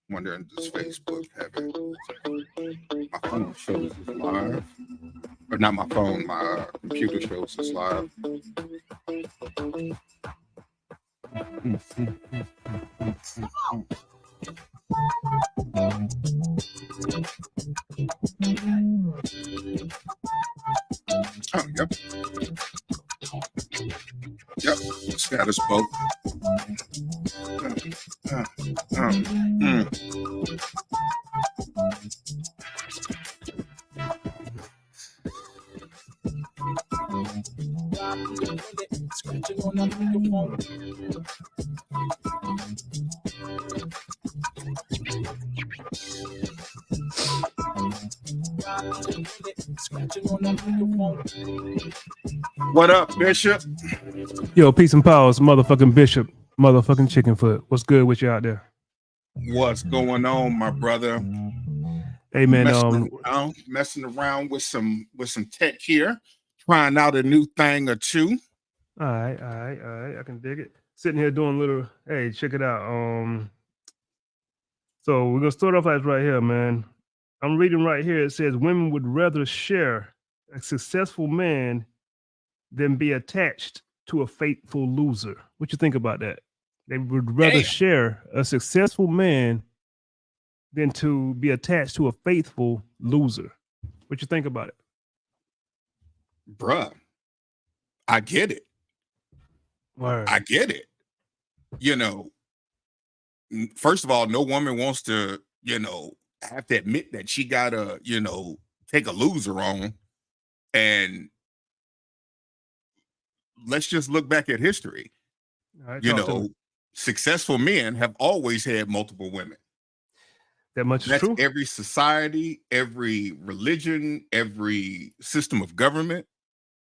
Wondering does Facebook have it? My phone shows it's live, or not my phone. My computer shows it's live. Oh, yep. Yep. Status both. Scratching on the microphone. What up, Bishop? Yo, peace and powers, motherfucking Bishop, motherfucking Chicken Foot. What's good with you out there? What's going on, my brother? Hey man, messing around with some tech here, trying out a new thing or two. All right. I can dig it. Sitting here doing a little. Hey, check it out. So we're gonna start off as right here, man. I'm reading right here. It says women would rather share a successful man than be attached to a faithful loser. What you think about that? They would rather share a successful man than to be attached to a faithful loser. What you think about it? Bruh, I get it. Word. I get it. You know, first of all, no woman wants to, have to admit that she gotta, take a loser on. And let's just look back at history. Right, successful men have always had multiple women. That's true. Every society, every religion, every system of government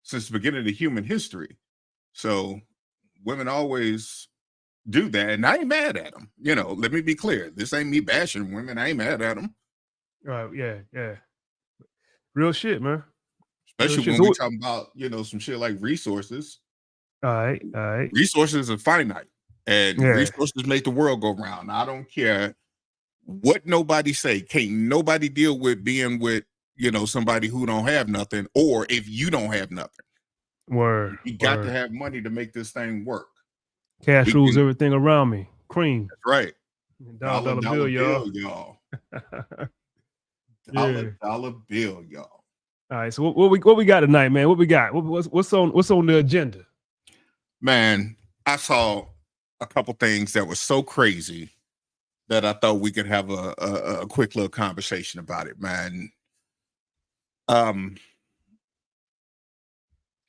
since the beginning of human history. So women always do that, and I ain't mad at them. Let me be clear. This ain't me bashing women. I ain't mad at them. Right? Yeah. Real shit, man. Especially when we talking about some shit like resources. All right. Resources are finite, and resources make the world go round. I don't care what nobody say. Can't nobody deal with being with somebody who don't have nothing, or if you don't have nothing. Word. You got to have money to make this thing work. Cash rules everything around me. Cream. That's right. Dollar bill, y'all. Dollar bill, y'all. All right. So what we got tonight, man? What we got? What's on the agenda? Man, I saw a couple things that were so crazy that I thought we could have a quick little conversation about it, man.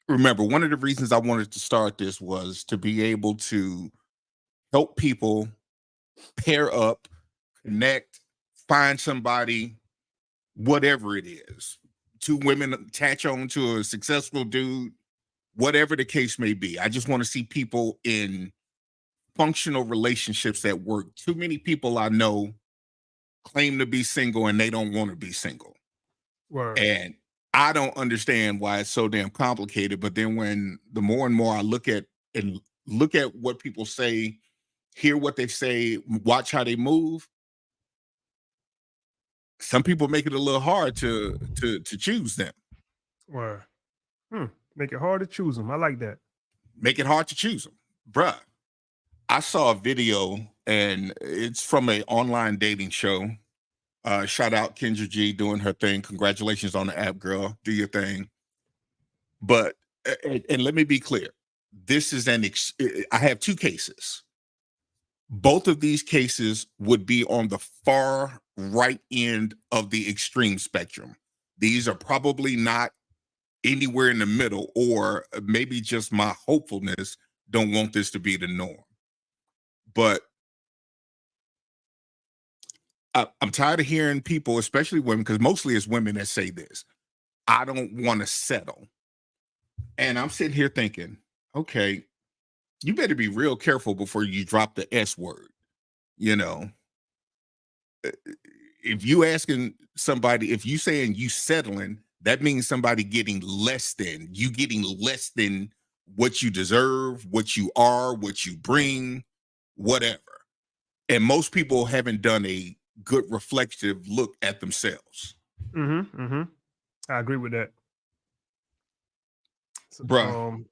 Remember, one of the reasons I wanted to start this was to be able to help people pair up, connect, find somebody, whatever it is. Two women attach on to a successful dude, whatever the case may be. I just want to see people in functional relationships that work. Too many people I know claim to be single and they don't want to be single. Word. And I don't understand why it's so damn complicated. But then when the more and more I look at what people say, hear what they say, watch how they move, some people make it a little hard to choose them. Word. Make it hard to choose them. I like that. Make it hard to choose them. Bruh, I saw a video, and it's from an online dating show. Shout out Kendra G doing her thing. Congratulations on the app, girl. Do your thing. But, and let me be clear. This is I have two cases. Both of these cases would be on the far right end of the extreme spectrum. These are probably not anywhere in the middle, or maybe just my hopefulness don't want this to be the norm. But I'm tired of hearing people, especially women, because mostly it's women that say this. I don't want to settle. And I'm sitting here thinking, okay, you better be real careful before you drop the S word. If you asking somebody, if you saying you settling, that means somebody getting less than what you deserve, what you are, what you bring, whatever. And most people haven't done a good reflective look at themselves. I agree with that. So, Bruh,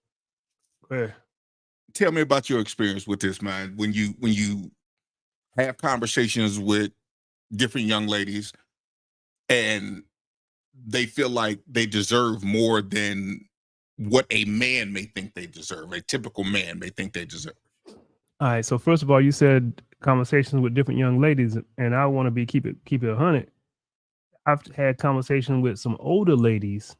go ahead. tell me about your experience with this, man. When you have conversations with different young ladies and they feel like they deserve more than what a man may think they deserve, a typical man may think they deserve. All right. So first of all, you said conversations with different young ladies, and I want to keep it 100. I've had conversations with some older ladies,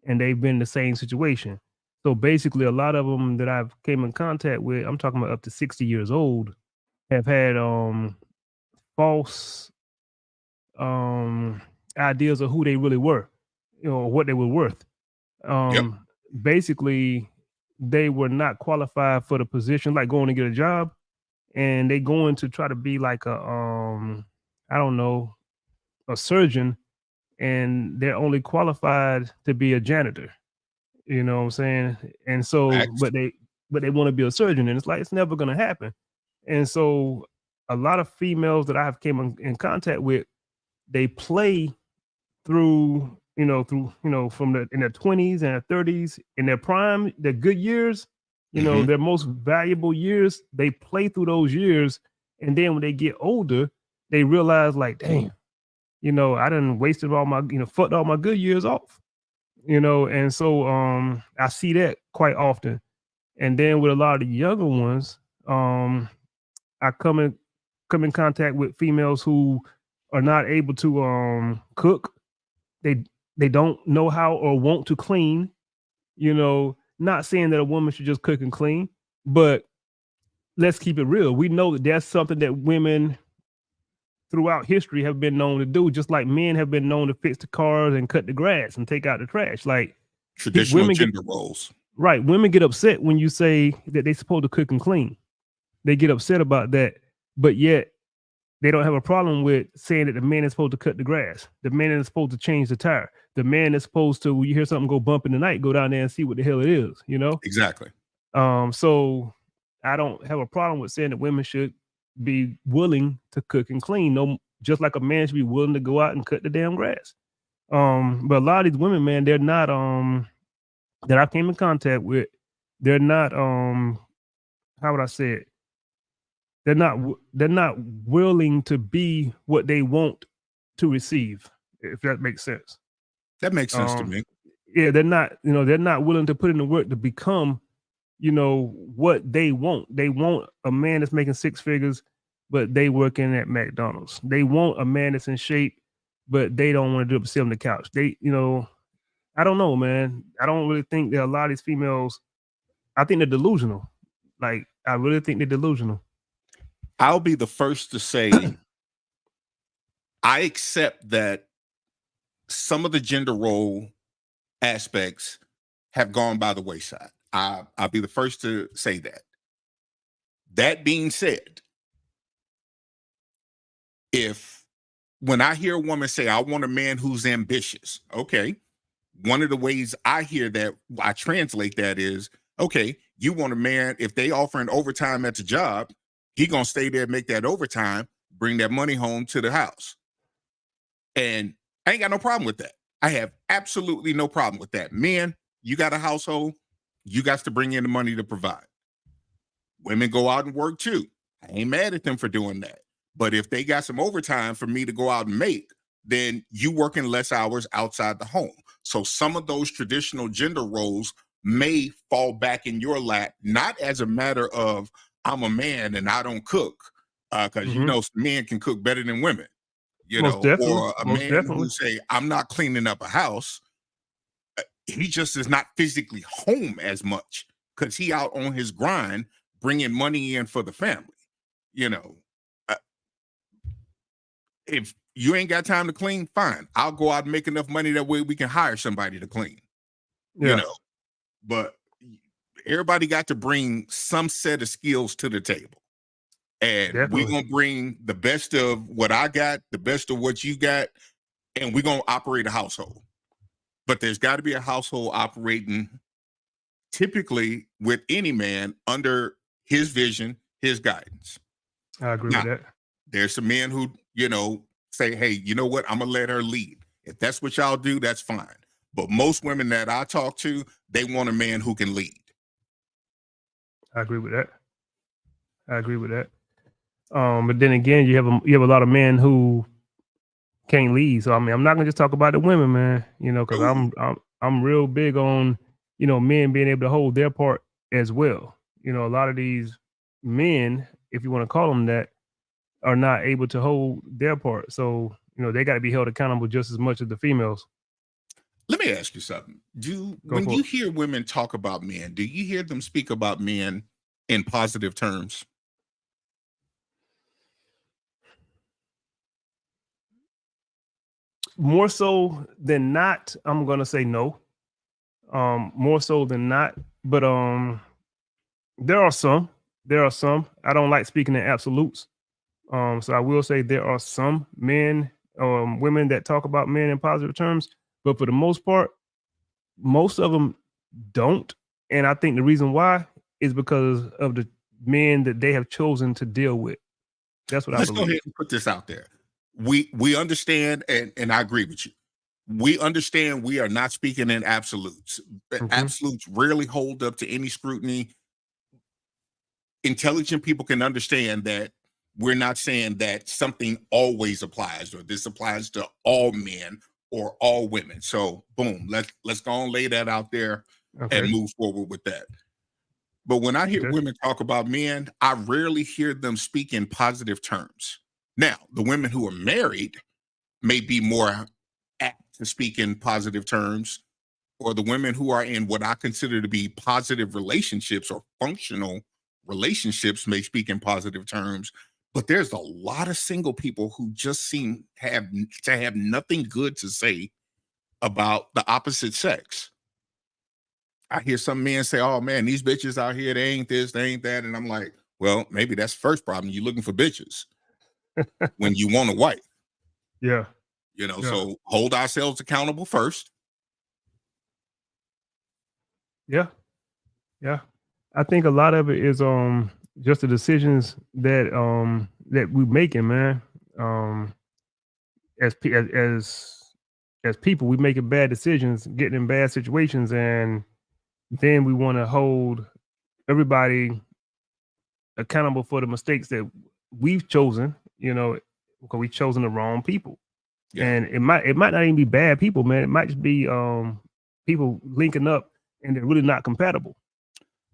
and they've been in the same situation. So basically, a lot of them that I've came in contact with, I'm talking about up to 60 years old, have had false ideas of who they really were, what they were worth. Yep. Basically, they were not qualified for the position, like going to get a job, and they going to try to be like a I don't know, a surgeon, and they're only qualified to be a janitor. You know what I'm saying? And so, Facts. but they want to be a surgeon, and it's like it's never going to happen. And so, a lot of females that I have came in contact with, they play through, from in their 20s and their 30s, in their prime, their good years, their most valuable years. They play through those years, and then when they get older, they realize like, damn, I done wasted all my, fucked all my good years off. And so I see that quite often. And then with a lot of the younger ones, I come in contact with females who are not able to cook. They don't know how or want to clean. Not saying that a woman should just cook and clean, but let's keep it real. We know that that's something that women throughout history have been known to do, just like men have been known to fix the cars and cut the grass and take out the trash. Like Traditional gender roles. Right. Women get upset when you say that they're supposed to cook and clean. They get upset about that, but yet they don't have a problem with saying that the man is supposed to cut the grass. The man is supposed to change the tire. The man is supposed to, when you hear something go bump in the night, go down there and see what the hell it is, Exactly. So I don't have a problem with saying that women should be willing to cook and clean. No, just like a man should be willing to go out and cut the damn grass. But a lot of these women, man, they're not that I came in contact with, they're not how would I say it? They're not willing to be what they want to receive, if that makes sense. That makes sense to me. Yeah, they're not willing to put in the work to become, what they want. They want a man that's making six figures, but they working at McDonald's. They want a man that's in shape, but they don't want to do it, sit on the couch. They, I don't know, man. I don't really think that a lot of these females, I think they're delusional. Like, I really think they're delusional. I'll be the first to say I accept that some of the gender role aspects have gone by the wayside. I'll be the first to say that. That being said, when I hear a woman say, I want a man who's ambitious, okay, one of the ways I hear that, I translate that is, okay, you want a man, if they offering overtime at the job, he gonna stay there, make that overtime, bring that money home to the house. And I ain't got no problem with that. I have absolutely no problem with that. Men, you got a household, you got to bring in the money to provide. Women go out and work too. I ain't mad at them for doing that. But if they got some overtime for me to go out and make, then you working less hours outside the home. So some of those traditional gender roles may fall back in your lap, not as a matter of I'm a man and I don't cook, because men can cook better than women, or a man who say I'm not cleaning up a house. He just is not physically home as much because he out on his grind, bringing money in for the family. If you ain't got time to clean, fine. I'll go out and make enough money that way we can hire somebody to clean. Yeah. But everybody got to bring some set of skills to the table. And we're going to bring the best of what I got, the best of what you got, and we're going to operate a household. But there's got to be a household operating typically with any man under his vision, his guidance. I agree Now, with that. there's some men who, say, hey, you know what? I'm going to let her lead. If that's what y'all do, that's fine. But most women that I talk to, they want a man who can lead. I agree with that. I agree with that. But then again, you have a lot of men who can't lead. So I mean, I'm not gonna just talk about the women, man. Because Ooh. I'm real big on men being able to hold their part as well. A lot of these men, if you want to call them that, are not able to hold their part. So they got to be held accountable just as much as the females. Let me ask you something. Go When for you it. hear women talk about men, do you hear them speak about men in positive terms? More so than not, I'm gonna say no. More so than not, but there are some. There are some. I don't like speaking in absolutes. So I will say there are some men, women that talk about men in positive terms, but for the most part, most of them don't. And I think the reason why is because of the men that they have chosen to deal with. That's what I Let's go believe. ahead and put this out there. We understand, and I agree with you. We understand we are not speaking in absolutes. Mhm. Absolutes rarely hold up to any scrutiny. Intelligent people can understand that we're not saying that something always applies or this applies to all men or all women. So boom, let's go and lay that out there and Okay. move forward with that. But when I hear Okay. women talk about men, I rarely hear them speak in positive terms. Now, the women who are married may be more apt to speak in positive terms, or the women who are in what I consider to be positive relationships or functional relationships may speak in positive terms. But there's a lot of single people who just seem to have nothing good to say about the opposite sex. I hear some men say, "Oh man, these bitches out here, they ain't this, they ain't that," and I'm like, "Well, maybe that's the first problem. You're looking for bitches when you want a wife, Yeah. Yeah. So hold ourselves accountable first." Yeah. Yeah. I think a lot of it is just the decisions that we're making, man. Um as pe- as people, we making bad decisions, getting in bad situations, and then we want to hold everybody accountable for the mistakes that we've chosen, because we've chosen the wrong people. Yeah. And it might not even be bad people, man. It might just be people linking up and they're really not compatible.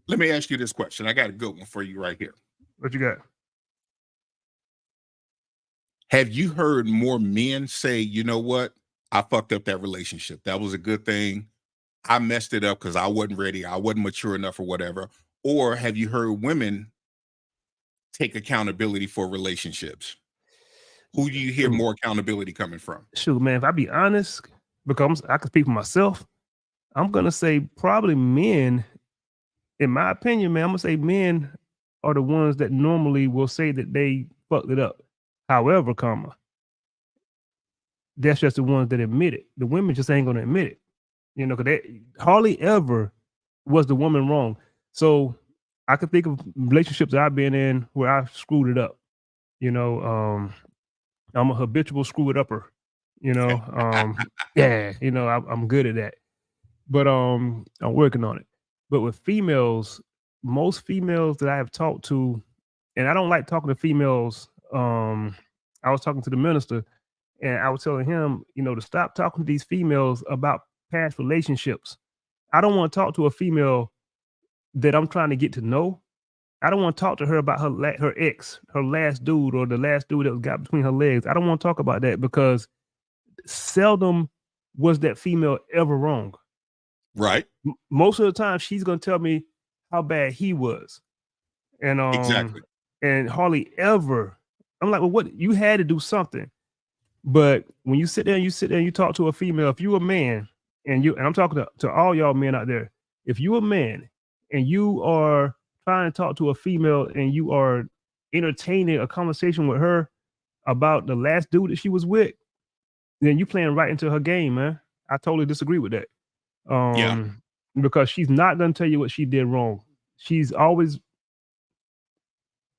Let me ask you this question. I got a good one for you right here. What you got? Have you heard more men say, "You know what? I fucked up that relationship. That was a good thing. I messed it up because I wasn't ready. I wasn't mature enough or whatever." Or have you heard women take accountability for relationships? Who do you hear Shoot, more accountability coming from? shoot, man. If I be honest, because I can speak for myself, I'm gonna say probably men. In my opinion, man, I'm gonna say men are the ones that normally will say that they fucked it up. However, that's just the ones that admit it. The women just ain't gonna admit it. Because they hardly ever was the woman wrong. So I could think of relationships that I've been in where I screwed it up. You know, I'm a habitual screw it upper. Yeah, I'm good at that. But I'm working on it. But with females, most females that I have talked to, and I don't like talking to females. I was talking to the minister, and I was telling him, to stop talking to these females about past relationships. I don't want to talk to a female that I'm trying to get to know. I don't want to talk to her about her ex, her last dude, or the last dude that got between her legs. I don't want to talk about that because seldom was that female ever wrong. Right. Most of the time, she's gonna tell me how bad he was, and Exactly. and hardly ever. I'm like, well, what you had to do something. But when you sit there and you talk to a female, if you a man and I'm talking to all y'all men out there, if you a man and you are trying to talk to a female and you are entertaining a conversation with her about the last dude that she was with, then you playing right into her game, man. I totally disagree with that. Yeah. Because she's not gonna tell you what she did wrong. She's always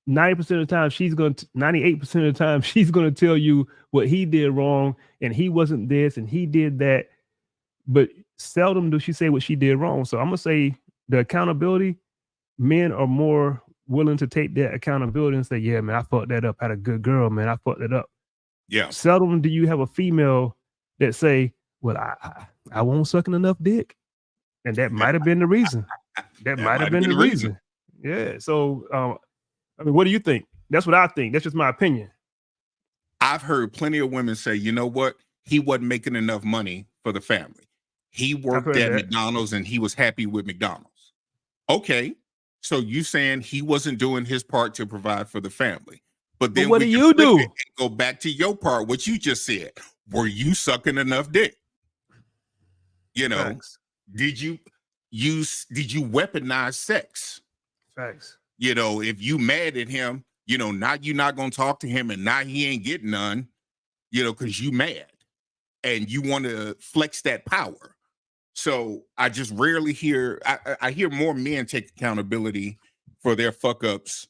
90% of the time, 98% of the time, she's gonna tell you what he did wrong and he wasn't this and he did that. But seldom do she say what she did wrong. So I'm gonna say the accountability, men are more willing to take that accountability and say, yeah, man, I fucked that up. I had a good girl, man. I fucked it up. Yeah. Seldom do you have a female that say, well, I won't sucking enough dick. And that might have been the reason. That might have been the reason. Yeah. So I mean, what do you think? That's what I think. That's just my opinion. I've heard plenty of women say, you know what? He wasn't making enough money for the family. He worked at McDonald's and he was happy with McDonald's. Okay. So you saying he wasn't doing his part to provide for the family. But then what do you do? And go back to your part, what you just said. Were you sucking enough dick? You know, Facts. did you weaponize sex? Facts. You know, if you mad at him, you know, now you're not gonna talk to him and now he ain't getting none, you know, because you mad and you want to flex that power. So I just rarely hear, I hear more men take accountability for their fuck ups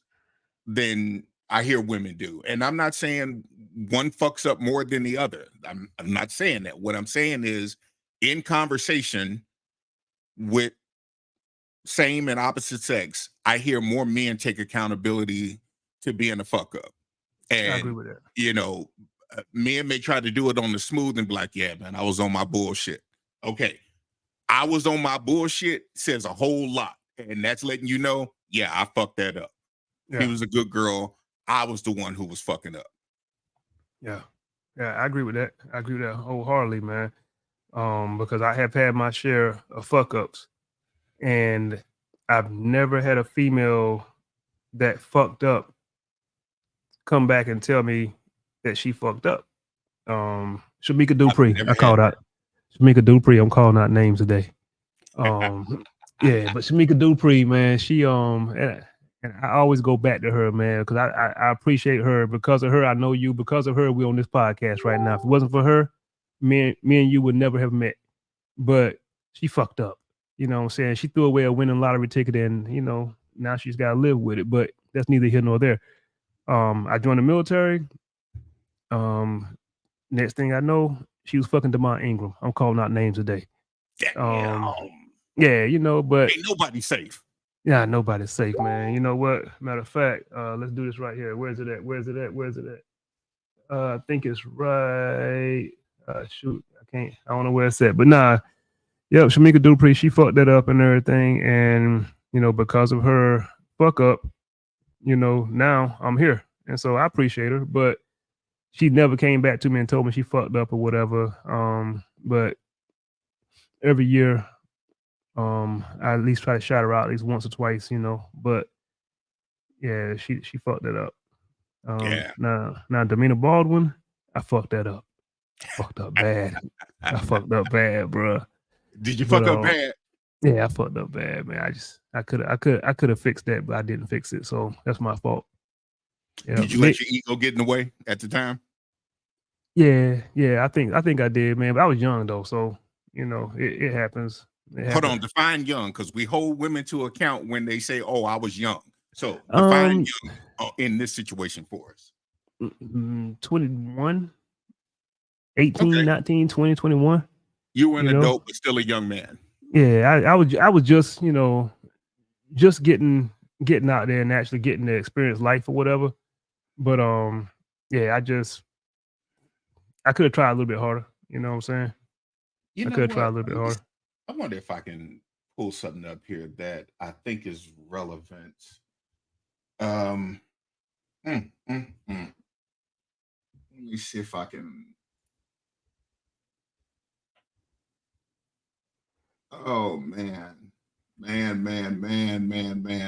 than I hear women do. And I'm not saying one fucks up more than the other. I'm not saying that. What I'm saying is in conversation with same and opposite sex, I hear more men take accountability to being a fuck up. And, I agree with that. You know, men may try to do it on the smooth and be like, yeah, man, I was on my bullshit. Okay. I was on my bullshit says a whole lot. And that's letting you know, yeah, I fucked that up. Yeah. He was a good girl. I was the one who was fucking up. Yeah. Yeah, I agree with that. I agree with that wholeheartedly, man. Because I have had my share of fuck ups. And I've never had a female that fucked up come back and tell me that she fucked up. Shamika Dupree, I called out. Shamika Dupree, I'm calling out names today. Yeah, but Shamika Dupree, man, she and I always go back to her, man, because I appreciate her. Because of her, I know you. Because of her, we're on this podcast right now. If it wasn't for her, me and you would never have met. But she fucked up. You know what I'm saying? She threw away a winning lottery ticket and, you know, now she's got to live with it. But that's neither here nor there. I joined the military. Next thing I know, she was fucking Demont Ingram. I'm calling out names today. Yeah, you know, but ain't nobody safe. Yeah, nobody's safe, man. You know what? Matter of fact, let's do this right here. Where's it at? I think it's right. Shoot, I don't know where it's at. But nah, yep, Shamika Dupree, she fucked that up and everything. And, you know, because of her fuck up, you know, now I'm here. And so I appreciate her, but she never came back to me and told me she fucked up or whatever. But every year, I at least try to shout her out at least once or twice, you know. But yeah, she fucked that up. Now Damina Baldwin, I fucked that up. Fucked up bad. I fucked up bad, bro. Did you fuck up bad? Yeah, I fucked up bad, man. I could have fixed that, but I didn't fix it. So that's my fault. Yeah. Did you let your ego get in the way at the time? Yeah, I think I did, man. But I was young though, so you know it happens. Hold on, define young, because we hold women to account when they say, "Oh, I was young." So define young in this situation for us. 21, 18, okay. 19, 20, 21. You were an adult, but still a young man. Yeah, I was just, you know, just getting out there and actually getting to experience life or whatever. But yeah, I could have tried a little bit harder. You know what I'm saying? I could have tried a little bit harder. I wonder if I can pull something up here that I think is relevant. Let me see if I can. Oh man.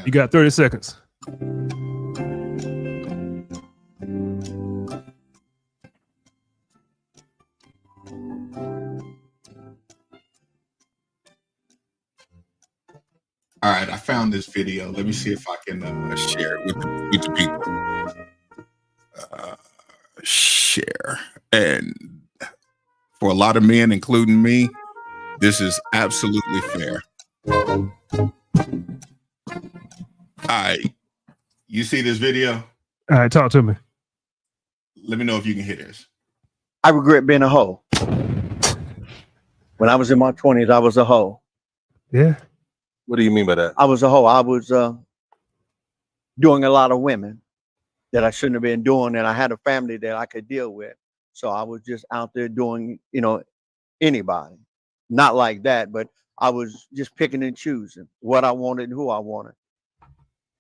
You got 30 seconds. All right, I found this video. Let me see if I can share it with the people. Share. And for a lot of men, including me, this is absolutely fair. You see this video? All right, talk to me. Let me know if you can hear this. I regret being a hoe. When I was in my 20s, I was a hoe. Yeah. What do you mean by that? I was a hoe. I was doing a lot of women that I shouldn't have been doing, and I had a family that I could deal with. So I was just out there doing, anybody. Not like that, but I was just picking and choosing what I wanted and who I wanted.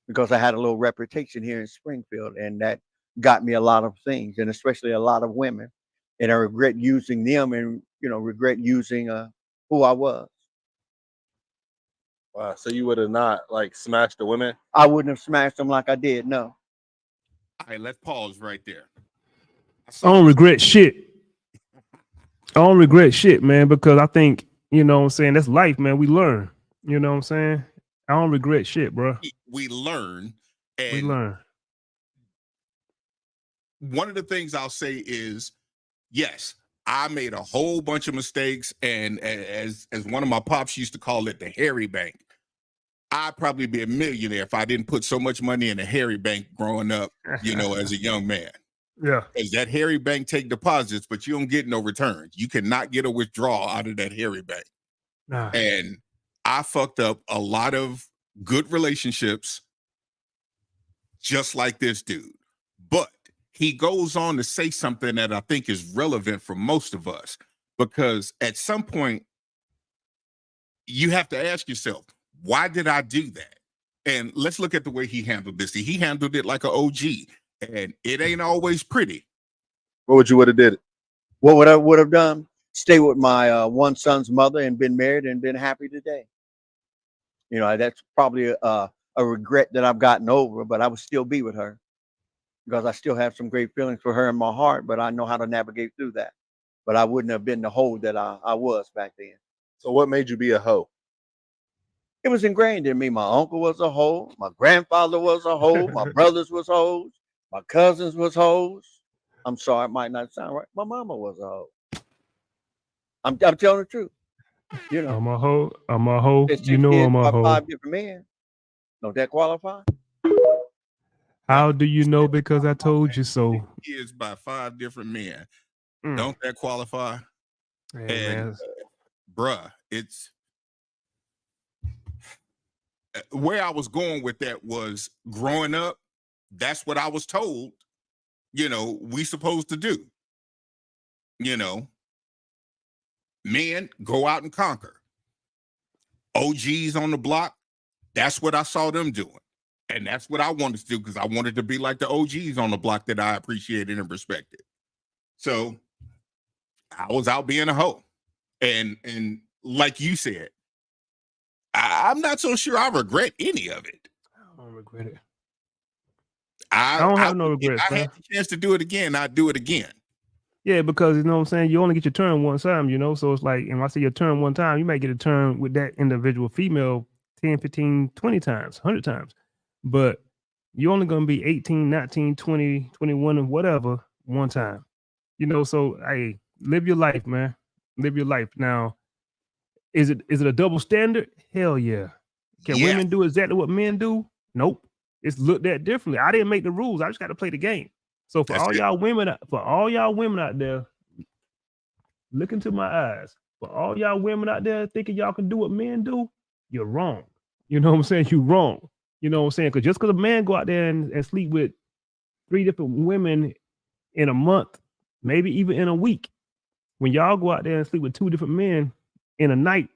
Because I had a little reputation here in Springfield, and that got me a lot of things, and especially a lot of women. And I regret using them, and regret using who I was. Wow. So you would have not like smashed the women? I wouldn't have smashed them like I did. No. All right, let's pause right there. I don't regret shit. I don't regret shit, man, because I think, what I'm saying, that's life, man. We learn. You know what I'm saying? I don't regret shit, bro. We learn. And We learn. one of the things I'll say is, yes, I made a whole bunch of mistakes, and as one of my pops used to call it, the hairy bank. I'd probably be a millionaire if I didn't put so much money in the hairy bank growing up, as a young man. Yeah. Because that hairy bank take deposits, but you don't get no returns. You cannot get a withdrawal out of that hairy bank. Nah. And I fucked up a lot of good relationships just like this dude. But he goes on to say something that I think is relevant for most of us, because at some point you have to ask yourself, why did I do that? And let's look at the way he handled this. He handled it like an OG, and it ain't always pretty. What would you would have did? What would I would have done? Stay with my one son's mother and been married and been happy today. That's probably a regret that I've gotten over, but I would still be with her because I still have some great feelings for her in my heart, but I know how to navigate through that. But I wouldn't have been the hoe that I was back then. So what made you be a hoe? It was ingrained in me. My uncle was a hoe. My grandfather was a hoe. My brothers was hoes. My cousins was hoes. I'm sorry, it might not sound right. My mama was a hoe. I'm telling the truth. I'm a hoe. I'm a hoe. There's You 6 know kids I'm a by hoe. 5 different men. Don't that qualify? How do you know? Because I told you so. Kids by 5 different men. Mm. Don't that qualify? Hey, And man. bruh, it's where I was going with that was growing up. That's what I was told, we supposed to do. Men go out and conquer. OGs on the block, that's what I saw them doing. And that's what I wanted to do, because I wanted to be like the OGs on the block that I appreciated and respected. So I was out being a hoe. And like you said, I'm not so sure I regret any of it. I don't regret it. I don't have no regrets, If I had the chance to do it again, I'd do it again. Yeah, because what I'm saying, you only get your turn one time, so it's like, and when I say your turn one time, you might get a turn with that individual female 10, 15, 20 times, 100 times. But you're only going to be 18, 19, 20, 21, and whatever one time. So hey, live your life, man. Live your life. Now, is it a double standard? Hell yeah. Can Yeah. women do exactly what men do? Nope. It's looked at differently. I didn't make the rules. I just got to play the game. So for That's all it. y'all women out there, look into my eyes. For all y'all women out there thinking y'all can do what men do, you're wrong. You know what I'm saying? You're wrong. You know what I'm saying? Because just because a man go out there and sleep with 3 different women in a month, maybe even in a week, when y'all go out there and sleep with 2 different men in a night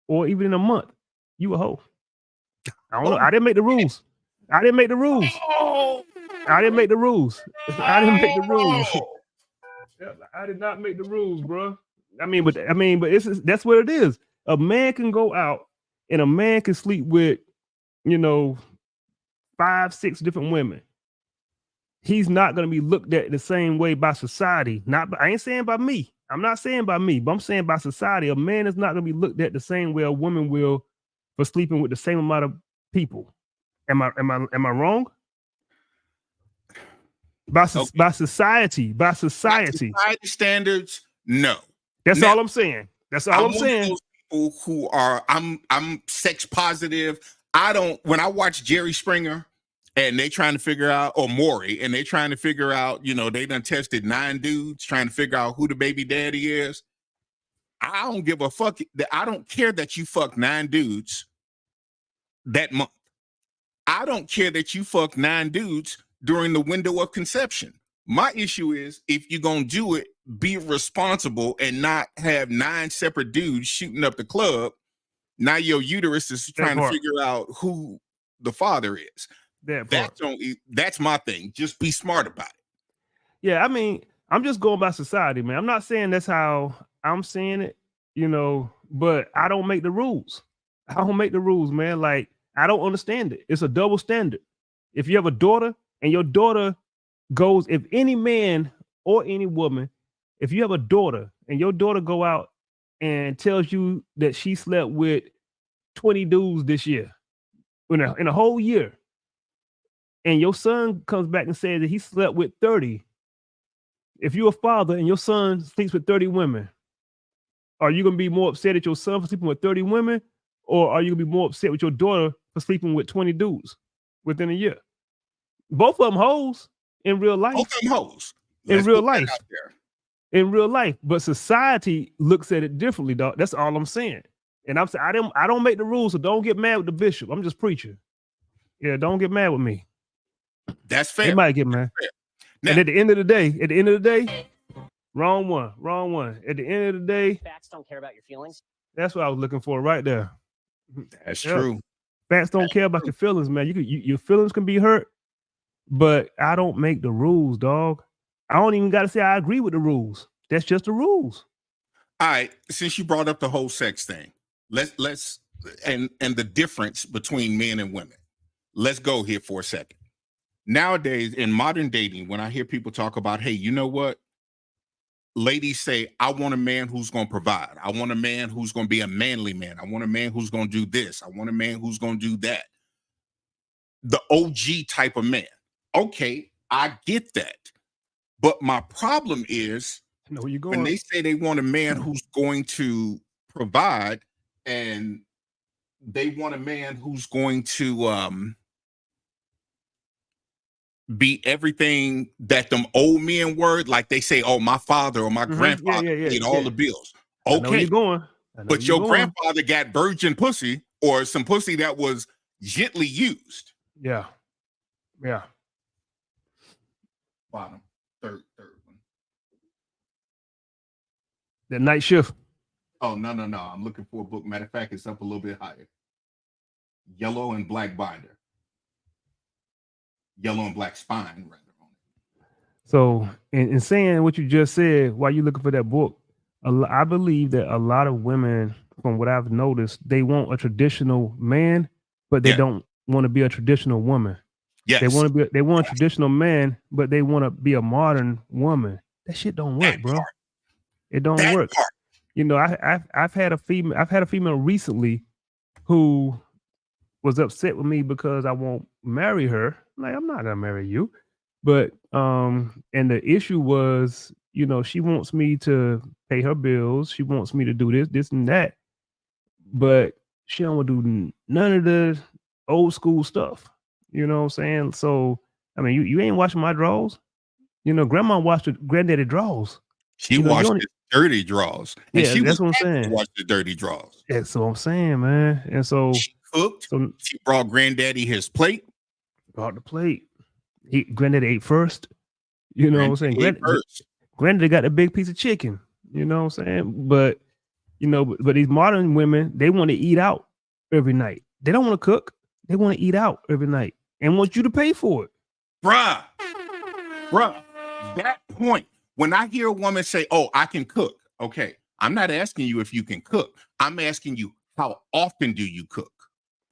or even in a month, you a hoe. I don't know. I didn't make the rules. I didn't make the rules. I didn't make the rules. I didn't make the rules. I did not make the rules, bro. But that's what it is. A man can go out and a man can sleep with, 5, 6 different women. He's not going to be looked at the same way by society. I ain't saying by me. I'm not saying by me, but I'm saying by society. A man is not going to be looked at the same way a woman will for sleeping with the same amount of people. Am I wrong? By society. By society standards, no. That's Now, all I'm saying. That's all I'm one of saying. those people who are I'm sex positive. When I watch Jerry Springer and they trying to figure out, or Maury, and they trying to figure out, you know, they done tested 9 dudes trying to figure out who the baby daddy is. I don't give a fuck. I don't care that you fuck 9 dudes that month. I don't care that you fuck 9 dudes during the window of conception. My issue is, if you're going to do it, be responsible and not have 9 separate dudes shooting up the club. Now your uterus is trying to figure out who the father is. That's my thing. Just be smart about it. Yeah, I mean, I'm just going by society, man. I'm not saying that's how I'm seeing it, you know, but I don't make the rules. I don't make the rules, man. Like, I don't understand it. It's a double standard. If you have a daughter and your daughter goes, if any man or any woman, if you have a daughter and your daughter go out and tells you that she slept with 20 dudes this year, in a whole year, and your son comes back and says that he slept with 30, if you're a father and your son sleeps with 30 women, are you going to be more upset at your son for sleeping with 30 women, or are you going to be more upset with your daughter for sleeping with 20 dudes within a year? Both of them hoes in real life. Both of them hoes. In real life. In real life. But society looks at it differently, dog. That's all I'm saying. And I'm saying I don't make the rules, so don't get mad with the bishop. I'm just preaching. Yeah, don't get mad with me. That's fair. They might get mad. Now, and at the end of the day, wrong one. At the end of the day, facts don't care about your feelings. That's what I was looking for right there. That's true. Facts don't care about your feelings, man. Your feelings can be hurt, but I don't make the rules, dog. I don't even got to say I agree with the rules. That's just the rules. All right. Since you brought up the whole sex thing, let's and the difference between men and women. Let's go here for a second. Nowadays, in modern dating, when I hear people talk about, hey, you know what? Ladies say, I want a man who's going to provide. I want a man who's going to be a manly man. I want a man who's going to do this. I want a man who's going to do that. The OG type of man. Okay, I get that. But my problem is, I know where you're going. when they say they want a man who's going to provide, and they want a man who's going to be everything that them old men were, like they say, oh, my father or my grandfather paid all the bills. Okay, I know where you're going. But your grandfather got virgin pussy, or some pussy that was gently used. Yeah. Bottom, third one. The night shift. Oh, no. I'm looking for a book. Matter of fact, it's up a little bit higher. Yellow and black binder. Yellow and black spine, rather. So, in saying what you just said, while you're looking for that book, I believe that a lot of women, from what I've noticed, they want a traditional man, but they don't want to be a traditional woman. Yes. They want a traditional man, but they want to be a modern woman. That shit don't work, bro. It don't work. You know, I've had a female recently who was upset with me because I won't marry her. Like, I'm not gonna marry you. But and the issue was, you know, she wants me to pay her bills. She wants me to do this and that. But she don't want to do none of the old school stuff. You know what I'm saying? So, I mean, you ain't washing my drawers. You know, grandma washed her granddaddy drawers. She washed the dirty drawers. And yeah, that's what I'm saying. Washed the dirty drawers. That's what I'm saying, man. And so she cooked. She brought granddaddy his plate. Brought the plate. Granddaddy ate first. You know what I'm saying? Granddaddy got a big piece of chicken. You know what I'm saying? But you know, but these modern women, they want to eat out every night. They don't want to cook. They want to eat out every night and want you to pay for it. Bruh, that point, when I hear a woman say, oh, I can cook. Okay, I'm not asking you if you can cook. I'm asking you, how often do you cook?